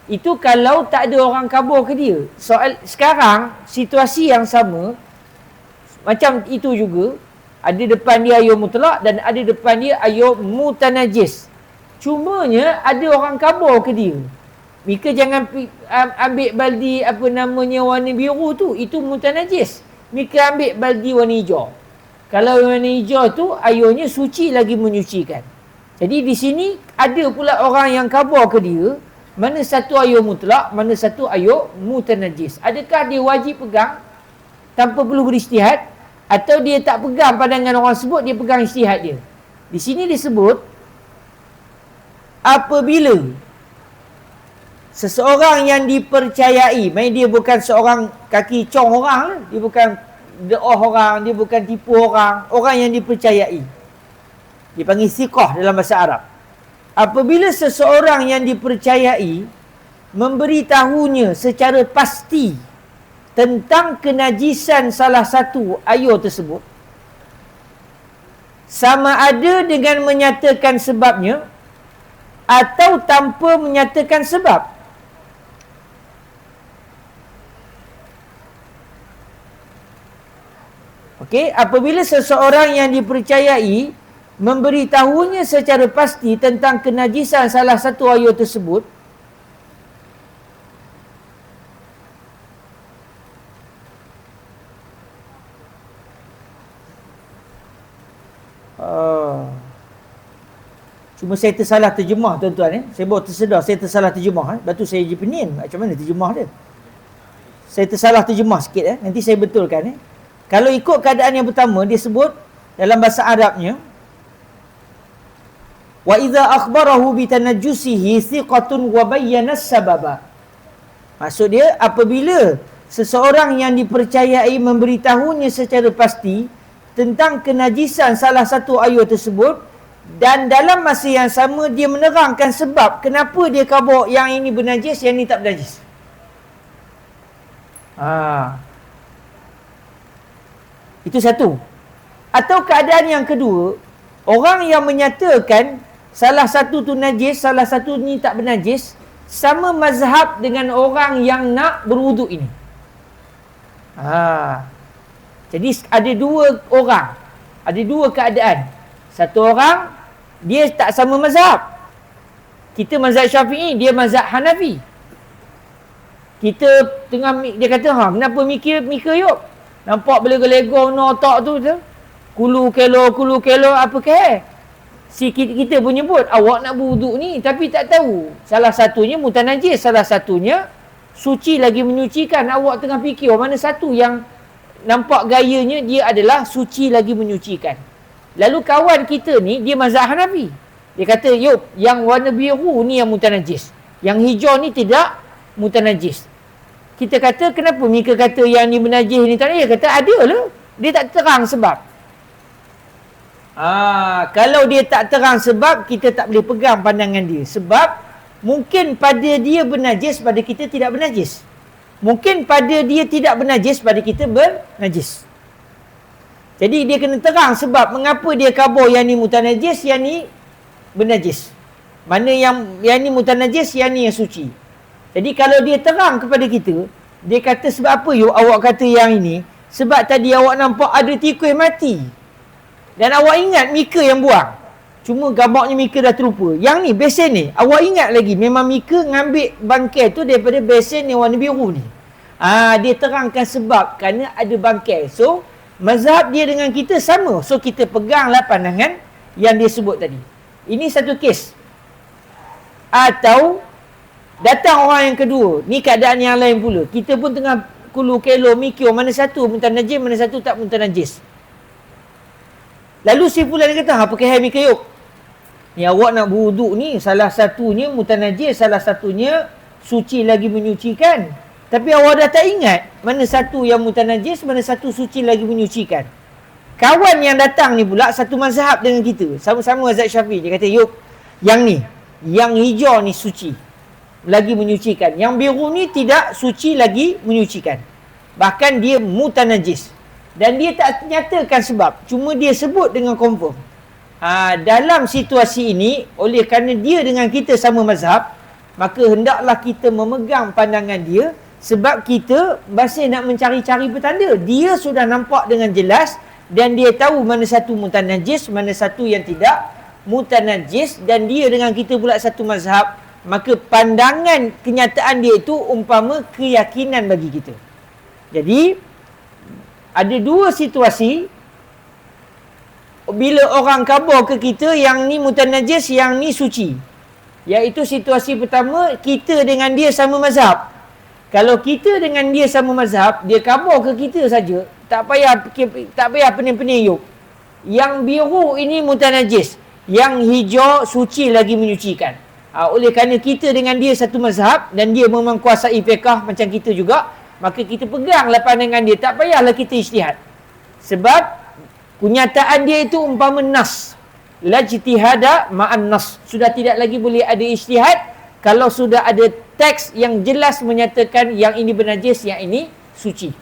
Itu kalau tak ada orang kabur ke dia. Soal sekarang situasi yang sama macam itu juga, ada depan dia ayo mutlak dan ada depan dia ayo mutanajis. Cumanya ada orang kabur ke dia. Mika jangan ambil baldi apa namanya warna biru tu, itu mutanajis. Mika ambil baldi warna hijau. Kalau warna hijau tu ayonya suci lagi menyucikan. Jadi di sini ada pula orang yang kabur ke dia, mana satu ayo mutlak, mana satu ayo mutanajis. Adakah dia wajib pegang tanpa perlu berijtihad, atau dia tak pegang pandangan orang sebut, dia pegang ijtihad dia? Di sini disebut apabila seseorang yang dipercayai, maksudnya dia bukan seorang kaki cong orang, dia bukan deoh orang, dia bukan tipu orang, orang yang dipercayai, dipanggil siqah dalam bahasa Arab. Apabila seseorang yang dipercayai memberitahunya secara pasti tentang kenajisan salah satu ayo tersebut, sama ada dengan menyatakan sebabnya atau tanpa menyatakan sebab. Okey, apabila seseorang yang dipercayai memberitahunya secara pasti tentang kenajisan salah satu ayo tersebut, cuma saya tersalah terjemah tuan-tuan. Saya baru tersedar saya tersalah terjemah. Lepas tu saya je pening, macam mana terjemah dia. Saya tersalah terjemah sikit. Nanti saya betulkan. Kalau ikut keadaan yang pertama, dia sebut dalam bahasa Arabnya, wa idza akhbarahu bi tanajjusihi thiqatun wa bayyana as-sababa. Maksud dia, apabila seseorang yang dipercayai memberitahunya secara pasti tentang kenajisan salah satu ayo tersebut, dan dalam masa yang sama dia menerangkan sebab kenapa dia kabur yang ini bernajis, yang ini tak bernajis. Itu satu. Atau keadaan yang kedua, orang yang menyatakan salah satu tu najis, salah satu ni tak bernajis, sama mazhab dengan orang yang nak berwuduk ini. Jadi ada dua orang, ada dua keadaan. Satu orang dia tak sama mazhab. Kita mazhab Syafi'i, dia mazhab Hanafi. Kita tengah, dia kata, kenapa mikir yuk? Nampak berlega-lega no otak tu je. Kulu kelo apa ke? Si kita pun nyebut awak nak berwuduk ni, tapi tak tahu. Salah satunya mutanajis, salah satunya suci lagi menyucikan. Awak tengah fikir mana satu yang nampak gayanya dia adalah suci lagi menyucikan. Lalu kawan kita ni dia mazhab Hanafi. Dia kata, "Yuk, yang warna biru ni yang mutanajis. Yang hijau ni tidak mutanajis." Kita kata, kenapa Mika kata yang ni bernajis ni tak najis? Dia kata, ada lah. Dia tak terang sebab. Kalau dia tak terang sebab, kita tak boleh pegang pandangan dia. Sebab, mungkin pada dia bernajis, pada kita tidak bernajis. Mungkin pada dia tidak bernajis, pada kita bernajis. Jadi, dia kena terang sebab mengapa dia kabur yang ni mutanajis, yang ni bernajis. Mana yang ni mutanajis, yang ni yang suci. Jadi kalau dia terang kepada kita, dia kata sebab apa awak kata yang ini? Sebab tadi awak nampak ada tikus mati. Dan awak ingat Mika yang buang. Cuma gambarnya Mika dah terlupa. Yang ni, besen ni, awak ingat lagi. Memang Mika ngambil bangkai tu daripada besen yang warna biru ni. Dia terangkan sebab kerana ada bangkai. So, mazhab dia dengan kita sama. So, kita peganglah pandangan yang dia sebut tadi. Ini satu kes. Atau datang orang yang kedua. Ni keadaan yang lain pula. Kita pun tengah kulu kelo mikir mana satu mutanajis, mana satu tak mutanajis. Lalu si fulan kata, apa kehai Mika yuk? Ni awak nak berwuduk ni, salah satunya mutanajis, salah satunya suci lagi menyucikan. Tapi awak dah tak ingat mana satu yang mutanajis, mana satu suci lagi menyucikan. Kawan yang datang ni pula satu mazhab dengan kita. Sama-sama mazhab Syafi'i. Dia kata, yuk, yang ni, yang hijau ni suci. Lagi menyucikan. Yang biru ni tidak suci lagi menyucikan. Bahkan dia mutanajis. Dan dia tak nyatakan sebab. Cuma dia sebut dengan confirm. Dalam situasi ini, oleh kerana dia dengan kita sama mazhab, maka hendaklah kita memegang pandangan dia. Sebab kita masih nak mencari-cari petanda. Dia sudah nampak dengan jelas. Dan dia tahu mana satu mutanajis, mana satu yang tidak mutanajis. Dan dia dengan kita pula satu mazhab. Maka pandangan kenyataan dia itu umpama keyakinan bagi kita. Jadi, ada dua situasi. Bila orang khabar ke kita, yang ni mutanajis, yang ni suci. Iaitu situasi pertama, kita dengan dia sama mazhab. Kalau kita dengan dia sama mazhab, dia khabar ke kita saja, tak payah pening-pening yuk. Yang biru ini mutanajis, yang hijau suci lagi menyucikan. Oleh kerana kita dengan dia satu mazhab dan dia memang kuasai fiqh macam kita juga, maka kita peganglah pandangan dia, tak payahlah kita ijtihad. Sebab kenyataan dia itu umpama nas. La ijtihada ma'an nas. Sudah tidak lagi boleh ada ijtihad kalau sudah ada teks yang jelas menyatakan yang ini bernajis, yang ini suci.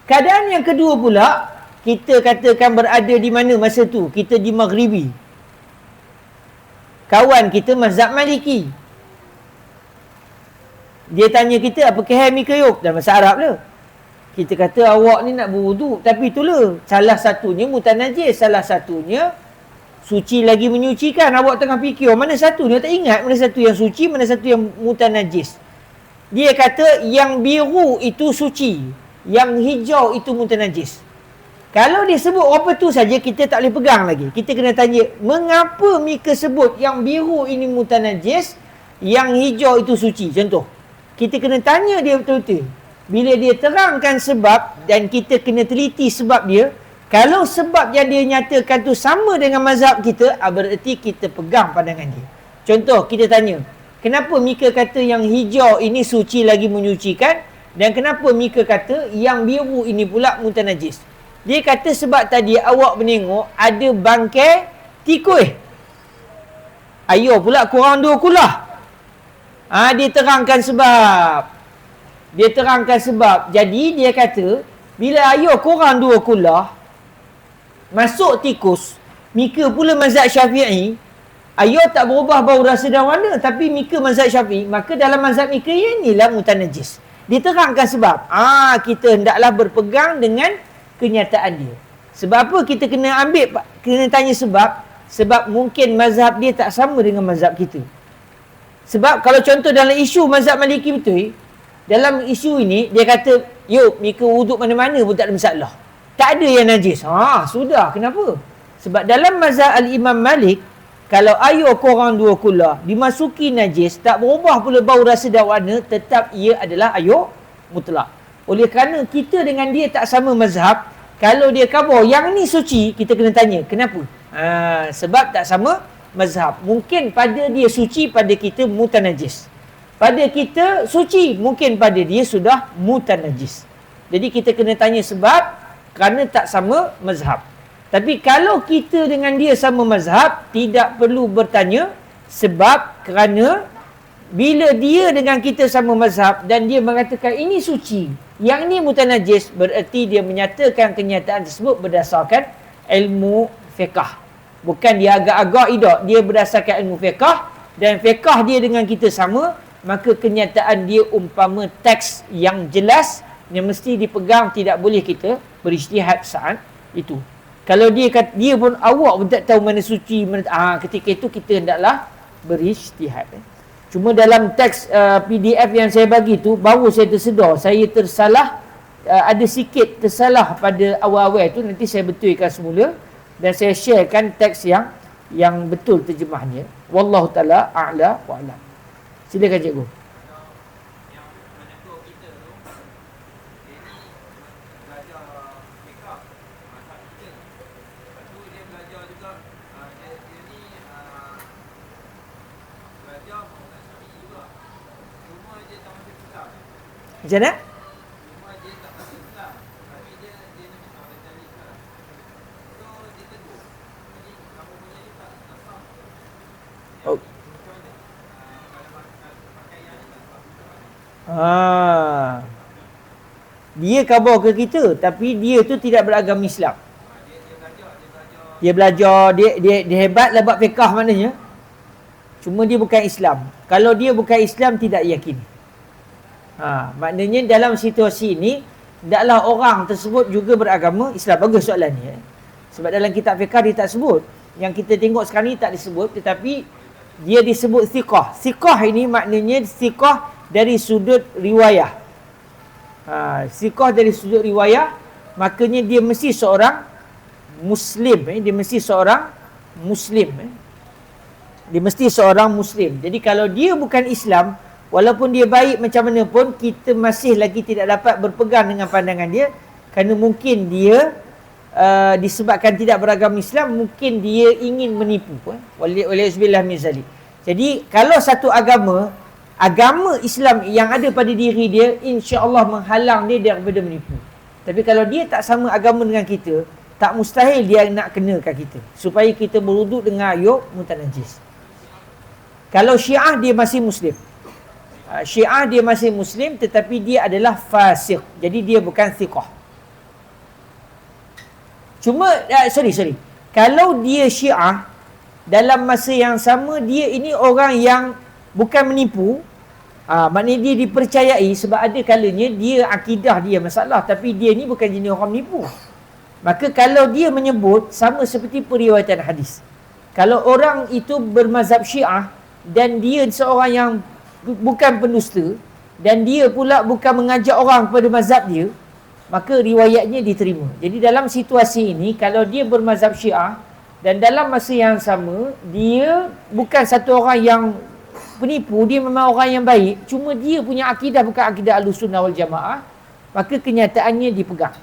Keadaan yang kedua pula, kita katakan berada di mana masa tu? Kita di Maghribi. Kawan kita mazhab Maliki. Dia tanya kita, apa keham ni keyup? Dalam bahasa Arab lah. Kita kata, awak ni nak berwuduk. Tapi itulah, salah satunya mutanajis, salah satunya suci lagi menyucikan. Awak tengah fikir, mana satu ni? Tak ingat mana satu yang suci, mana satu yang mutanajis. Dia kata, yang biru itu suci, yang hijau itu mutanajis. Kalau dia sebut apa tu saja, kita tak boleh pegang lagi. Kita kena tanya, mengapa Mika sebut yang biru ini mutanajis, yang hijau itu suci? Contoh, kita kena tanya dia betul-betul. Bila dia terangkan sebab, dan kita kena teliti sebab dia, kalau sebab yang dia nyatakan tu sama dengan mazhab kita, berarti kita pegang pandangan dia. Contoh, kita tanya, kenapa Mika kata yang hijau ini suci lagi menyucikan, dan kenapa Mika kata yang biru ini pula mutanajis? Dia kata sebab tadi awak menengok ada bangkai tikus. Ayo pula korang dua kulah. Dia terangkan sebab. Dia terangkan sebab. Jadi dia kata, bila ayo korang dua kulah, masuk tikus, Mika pula mazhab Syafi'i, ayo tak berubah bau rasa dan warna, tapi Mika mazhab Syafi'i, maka dalam mazhab Mika inilah mutanajis. Diterangkan sebab. Kita hendaklah berpegang dengan kenyataan dia. Sebab apa kita kena tanya sebab? Sebab mungkin mazhab dia tak sama dengan mazhab kita. Sebab kalau contoh dalam isu mazhab Maliki betul, dalam isu ini dia kata, yuk Mika wuduk mana-mana pun tak ada masalah. Tak ada yang najis. Sudah. Kenapa? Sebab dalam mazhab Al-Imam Malik, kalau ayo korang dua kulah dimasuki najis, tak berubah pula bau rasa dan warna, tetap ia adalah ayo mutlak. Oleh kerana kita dengan dia tak sama mazhab, kalau dia khabar yang ni suci, kita kena tanya, kenapa? Sebab tak sama mazhab. Mungkin pada dia suci, pada kita mutanajis. Pada kita suci, mungkin pada dia sudah mutanajis. Jadi kita kena tanya sebab, kerana tak sama mazhab. Tapi kalau kita dengan dia sama mazhab, tidak perlu bertanya sebab, kerana bila dia dengan kita sama mazhab dan dia mengatakan ini suci, yang ini mutanajis, bererti dia menyatakan kenyataan tersebut berdasarkan ilmu fiqh. Bukan dia agak-agak tidak, dia berdasarkan ilmu fiqh, dan fiqh dia dengan kita sama, maka kenyataan dia umpama teks yang jelas yang mesti dipegang, tidak boleh kita berijtihad saat itu. Kalau dia kata, dia pun awak pun tak tahu mana suci, mana ketika itu kita hendaklah berijtihad. Cuma dalam teks PDF yang saya bagi tu, baru saya tersedar, saya tersalah, ada sikit tersalah pada awal-awal tu, nanti saya betulkan semula dan saya sharekan teks yang betul terjemahnya. Wallahu taala a'la wa a'lam. Silakan cikgu. Macam mana? Dia khabar ke kita, tapi dia tu tidak beragama Islam. Dia belajar, dia hebat lah buat fiqah maknanya. Cuma dia bukan Islam. Kalau dia bukan Islam, tidak yakin. Maknanya dalam situasi ini, tidaklah orang tersebut juga beragama Islam. Bagus soalan ni. Sebab dalam kitab fiqah dia tak sebut. Yang kita tengok sekarang ni tak disebut, tetapi dia disebut thiqah. Thiqah ini maknanya thiqah dari sudut riwayah. Thiqah dari sudut riwayah, maknanya dia mesti seorang Muslim. Dia mesti seorang Muslim. Dia mesti seorang Muslim. Jadi kalau dia bukan Islam, walaupun dia baik macam mana pun, kita masih lagi tidak dapat berpegang dengan pandangan dia, kerana mungkin dia disebabkan tidak beragama Islam, mungkin dia ingin menipu. Wali'uzubillah min zalik. Jadi kalau satu agama Islam yang ada pada diri dia, insya-Allah menghalang dia daripada menipu. Tapi kalau dia tak sama agama dengan kita, tak mustahil dia nak kenakan kita, supaya kita berwuduk dengan ayat mutanajis. Kalau Syiah, dia masih Muslim. Syiah dia masih Muslim, tetapi dia adalah fasik. Jadi dia bukan thiqah. Cuma, sorry. Kalau dia Syiah, dalam masa yang sama, dia ini orang yang bukan menipu. Maknanya dia dipercayai, sebab ada kalanya dia akidah dia masalah, tapi dia ni bukan jenis orang menipu. Maka kalau dia menyebut, sama seperti periwayatan hadis. Kalau orang itu bermazhab Syiah, dan dia seorang yang bukan pendusta, dan dia pula bukan mengajak orang kepada mazhab dia, maka riwayatnya diterima. Jadi dalam situasi ini, kalau dia bermazhab Syiah, dan dalam masa yang sama, dia bukan satu orang yang penipu, dia memang orang yang baik, cuma dia punya akidah bukan akidah Ahlussunnah wal Jamaah, maka kenyataannya dipegang.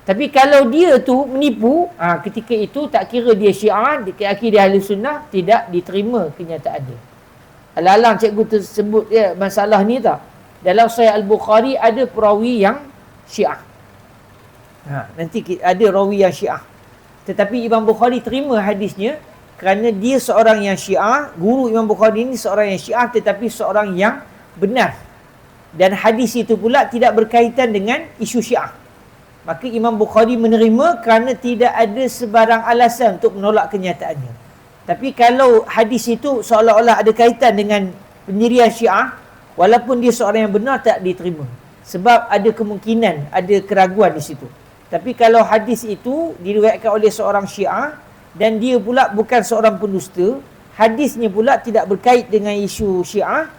Tapi kalau dia tu menipu, ketika itu tak kira dia Syiah, akidah Ahlussunnah, tidak diterima kenyataan dia. Alang-alang cikgu tersebut masalah ni tak? Dalam Sahih Al-Bukhari ada perawi yang Syiah. Nanti ada rawi yang Syiah. Tetapi Imam Bukhari terima hadisnya kerana dia seorang yang Syiah. Guru Imam Bukhari ini seorang yang Syiah, tetapi seorang yang benar. Dan hadis itu pula tidak berkaitan dengan isu Syiah. Maka Imam Bukhari menerima kerana tidak ada sebarang alasan untuk menolak kenyataannya. Tapi kalau hadis itu seolah-olah ada kaitan dengan pendirian Syiah, walaupun dia seorang yang benar, tak diterima. Sebab ada kemungkinan, ada keraguan di situ. Tapi kalau hadis itu diriwayatkan oleh seorang Syiah, dan dia pula bukan seorang pendusta, hadisnya pula tidak berkait dengan isu Syiah,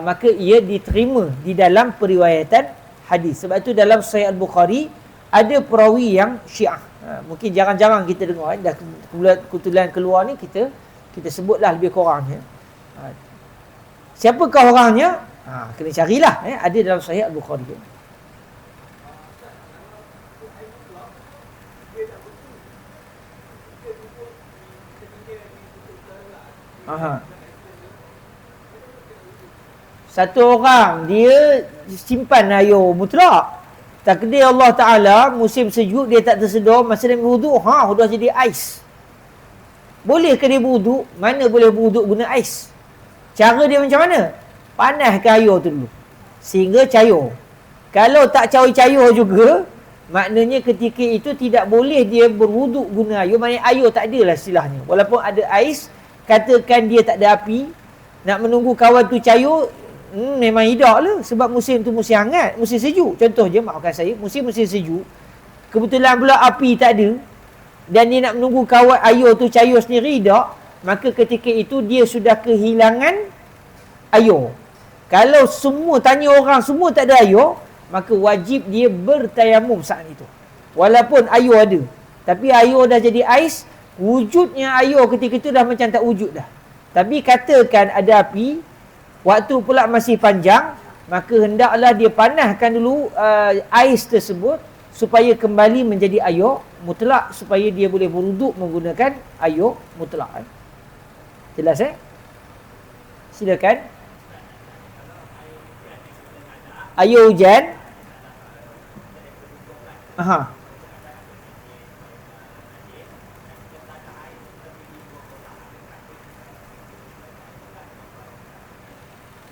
maka ia diterima di dalam periwayatan hadis. Sebab itu dalam Sahih Al-Bukhari ada perawi yang Syiah. Mungkin jarang-jarang kita dengar, dah kebetulan keluar ni, kita sebutlah lebih kurang. Siapakah orangnya? Kena carilah. Ada dalam Sahih Al-Bukhari. Satu orang dia simpan air mutlak. Takdir Allah Ta'ala, musim sejuk dia tak tersedar, masa dia berwuduk, dah jadi ais. Boleh ke dia berwuduk? Mana boleh berwuduk guna ais? Cara dia macam mana? Panaskan air tu dulu, sehingga cair. Kalau tak cair-cair juga, maknanya ketika itu tidak boleh dia berwuduk guna air. Maknanya air tak ada lah istilahnya. Walaupun ada ais, katakan dia tak ada api, nak menunggu kawan tu cair, memang hidak lah. Sebab musim tu musim hangat, musim sejuk. Contoh je, maafkan saya, musim sejuk, kebetulan pula api tak ada, dan dia nak menunggu kawan air tu cair sendiri, hidak, maka ketika itu dia sudah kehilangan air. Kalau semua tanya orang, semua tak ada air, maka wajib dia bertayamum saat itu. Walaupun air ada, tapi air dah jadi ais, wujudnya air ketika itu dah macam tak wujud dah. Tapi katakan ada api, waktu pula masih panjang, maka hendaklah dia panaskan dulu ais tersebut supaya kembali menjadi air mutlak, supaya dia boleh berwuduk menggunakan air mutlak. Jelas silakan. Air hujan.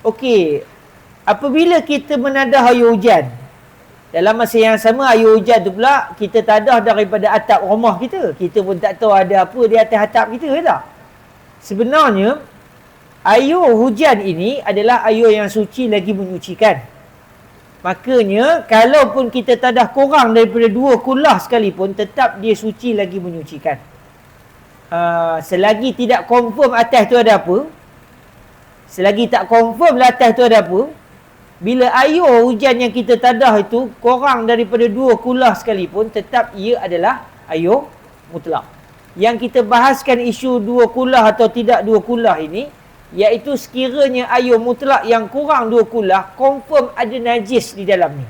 Okey. apabila kita menadah air hujan, dalam masa yang sama air hujan tu pula kita tadah daripada atap rumah kita. Kita pun tak tahu ada apa di atas atap kita ke tak? Sebenarnya air hujan ini adalah air yang suci lagi menyucikan. Makanya kalaupun kita tadah kurang daripada 2 kulah sekalipun, tetap dia suci lagi menyucikan. Selagi tidak confirm atas tu ada apa, selagi tak confirm lah atas tu ada apa, bila air hujan yang kita tadah itu kurang daripada 2 kulah sekalipun, tetap ia adalah air mutlak. Yang kita bahaskan isu 2 kulah atau tidak 2 kulah ini, iaitu sekiranya air mutlak yang kurang 2 kulah, confirm ada najis di dalam ni.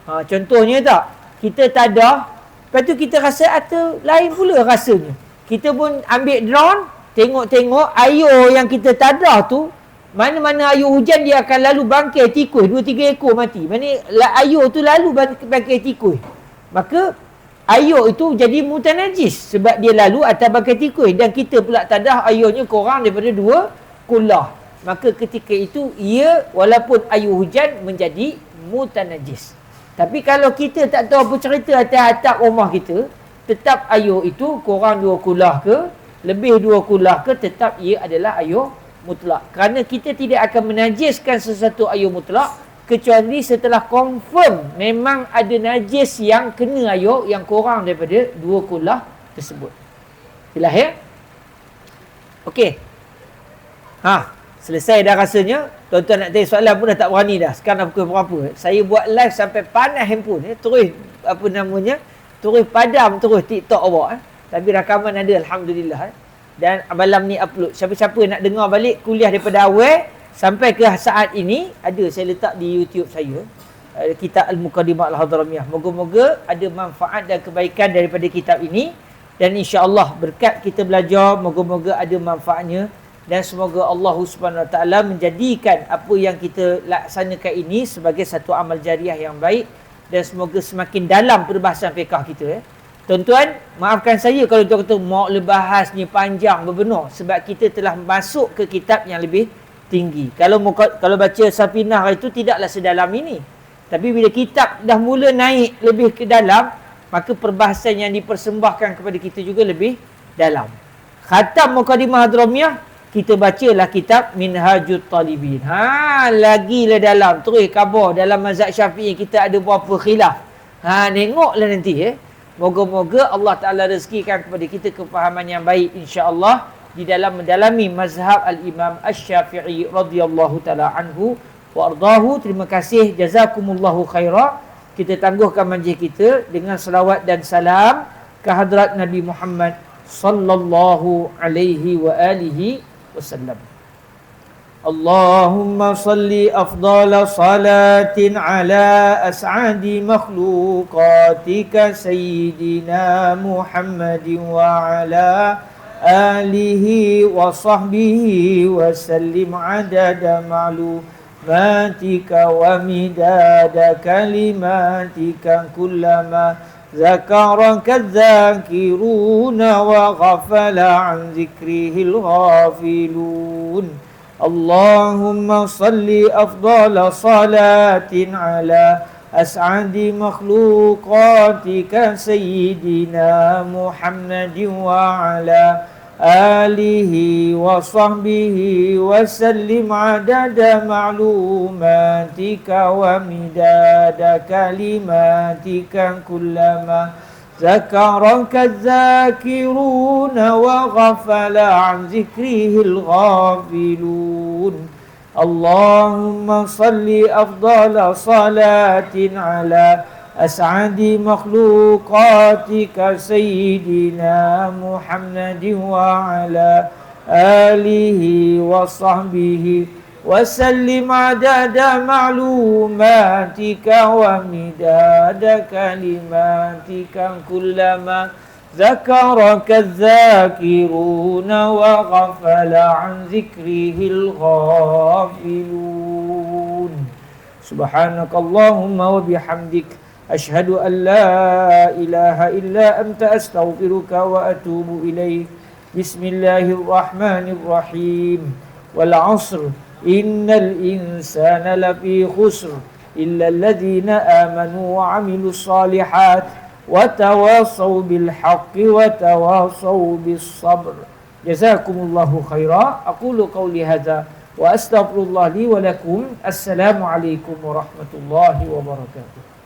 Contohnya tak, kita tadah, lepas tu kita rasa atau lain pula rasanya. Kita pun ambil drone, tengok-tengok air yang kita tadah tu, mana-mana air hujan dia akan lalu bangkai tikus, 2-3 ekor mati. Maksudnya air tu lalu bangkai tikus. Maka air itu jadi mutanajis sebab dia lalu atas bangkai tikus. Dan kita pula tadah airnya kurang daripada 2 kulah. Maka ketika itu ia walaupun air hujan menjadi mutanajis. Tapi kalau kita tak tahu apa cerita atas atap rumah kita, tetap air itu kurang 2 kulah ke, lebih 2 kulah ke, tetap ia adalah air mutlak. Kerana kita tidak akan menajiskan sesuatu air mutlak kecuali setelah confirm memang ada najis yang kena air yang kurang daripada 2 kulah tersebut. Jelas ya? Okey. Selesai dah rasanya. Tuan-tuan nak tanya soalan pun dah tak berani dah. Sekarang pukul berapa? Saya buat live sampai panas handphone. Terus terus padam terus TikTok awak. Tapi rakaman ada, alhamdulillah. Dan malam ni upload. Siapa-siapa nak dengar balik kuliah daripada awal sampai ke saat ini, ada saya letak di YouTube saya. Kitab Al-Muqaddimah Al-Hadramiyah. Moga-moga ada manfaat dan kebaikan daripada kitab ini. Dan insya-Allah berkat kita belajar, moga-moga ada manfaatnya. Dan semoga Allah Subhanahu Wa Taala menjadikan apa yang kita laksanakan ini sebagai satu amal jariah yang baik. Dan semoga semakin dalam perbahasan fiqh kita. Tuan-tuan, maafkan saya kalau tuan kata mau bahas ni panjang berbenar, sebab kita telah masuk ke kitab yang lebih tinggi. Kalau baca Safinah itu tidaklah sedalam ini. Tapi bila kitab dah mula naik lebih ke dalam, maka perbahasan yang dipersembahkan kepada kita juga lebih dalam. Khatam Muqaddimah Hadramiyah, kita bacalah kitab Minhajut Talibin. Lagilah dalam. Terus khabar dalam mazhab Syafi'i kita ada berapa khilaf. Tengoklah nanti Moga-moga Allah Ta'ala rezekikan kepada kita kefahaman yang baik insya-Allah di dalam mendalami mazhab Al-Imam Asy-Syafi'i radhiyallahu ta'ala anhu wa ardahu. Terima kasih, jazakumullahu khaira. Kita tangguhkan majlis kita dengan selawat dan salam ke hadrat Nabi Muhammad sallallahu alaihi wa alihi wasallam. Allahumma salli afdala salatin ala as'adi makhluqatika sayyidina Muhammadin wa ala alihi wa sahbihi wa sallim adada ma'lumatika wa midada kalimatika kullama zakaraka dzakiruna wa ghafala an zikrihil ghafilun. Allahumma salli afdala salatin ala as'adi makhluqatika sayyidina Muhammadin wa ala alihi wa sahbihi wa sallim adada ma'lumatika wa midada kalimatika kullama ذكرك الذاكرون وغفل عن ذكره الغافلون. اللهم صل أفضل صلاة على أسعد مخلوقاتك سيدنا محمد وعلى آله وصحبه وسلم عدد معلوماتك ومداد كلماتك كلما ذكرك الذاكرون وغفل عن ذكره الغافلون. سبحانك اللهم وبحمدك أشهد أن لا إله إلا أنت أستغفرك وأتوب إليك. بسم الله الرحمن الرحيم. والعصر innal insana lafi khusr illa alladhina amanu wa 'amilus solihat wa tawasaw bil haqqi wa tawasaw bis sabr. Jazakumullahu khaira. Aqulu qawli hadza wa astaghfirullah li wa lakum. Assalamu alaikum warahmatullahi wabarakatuh.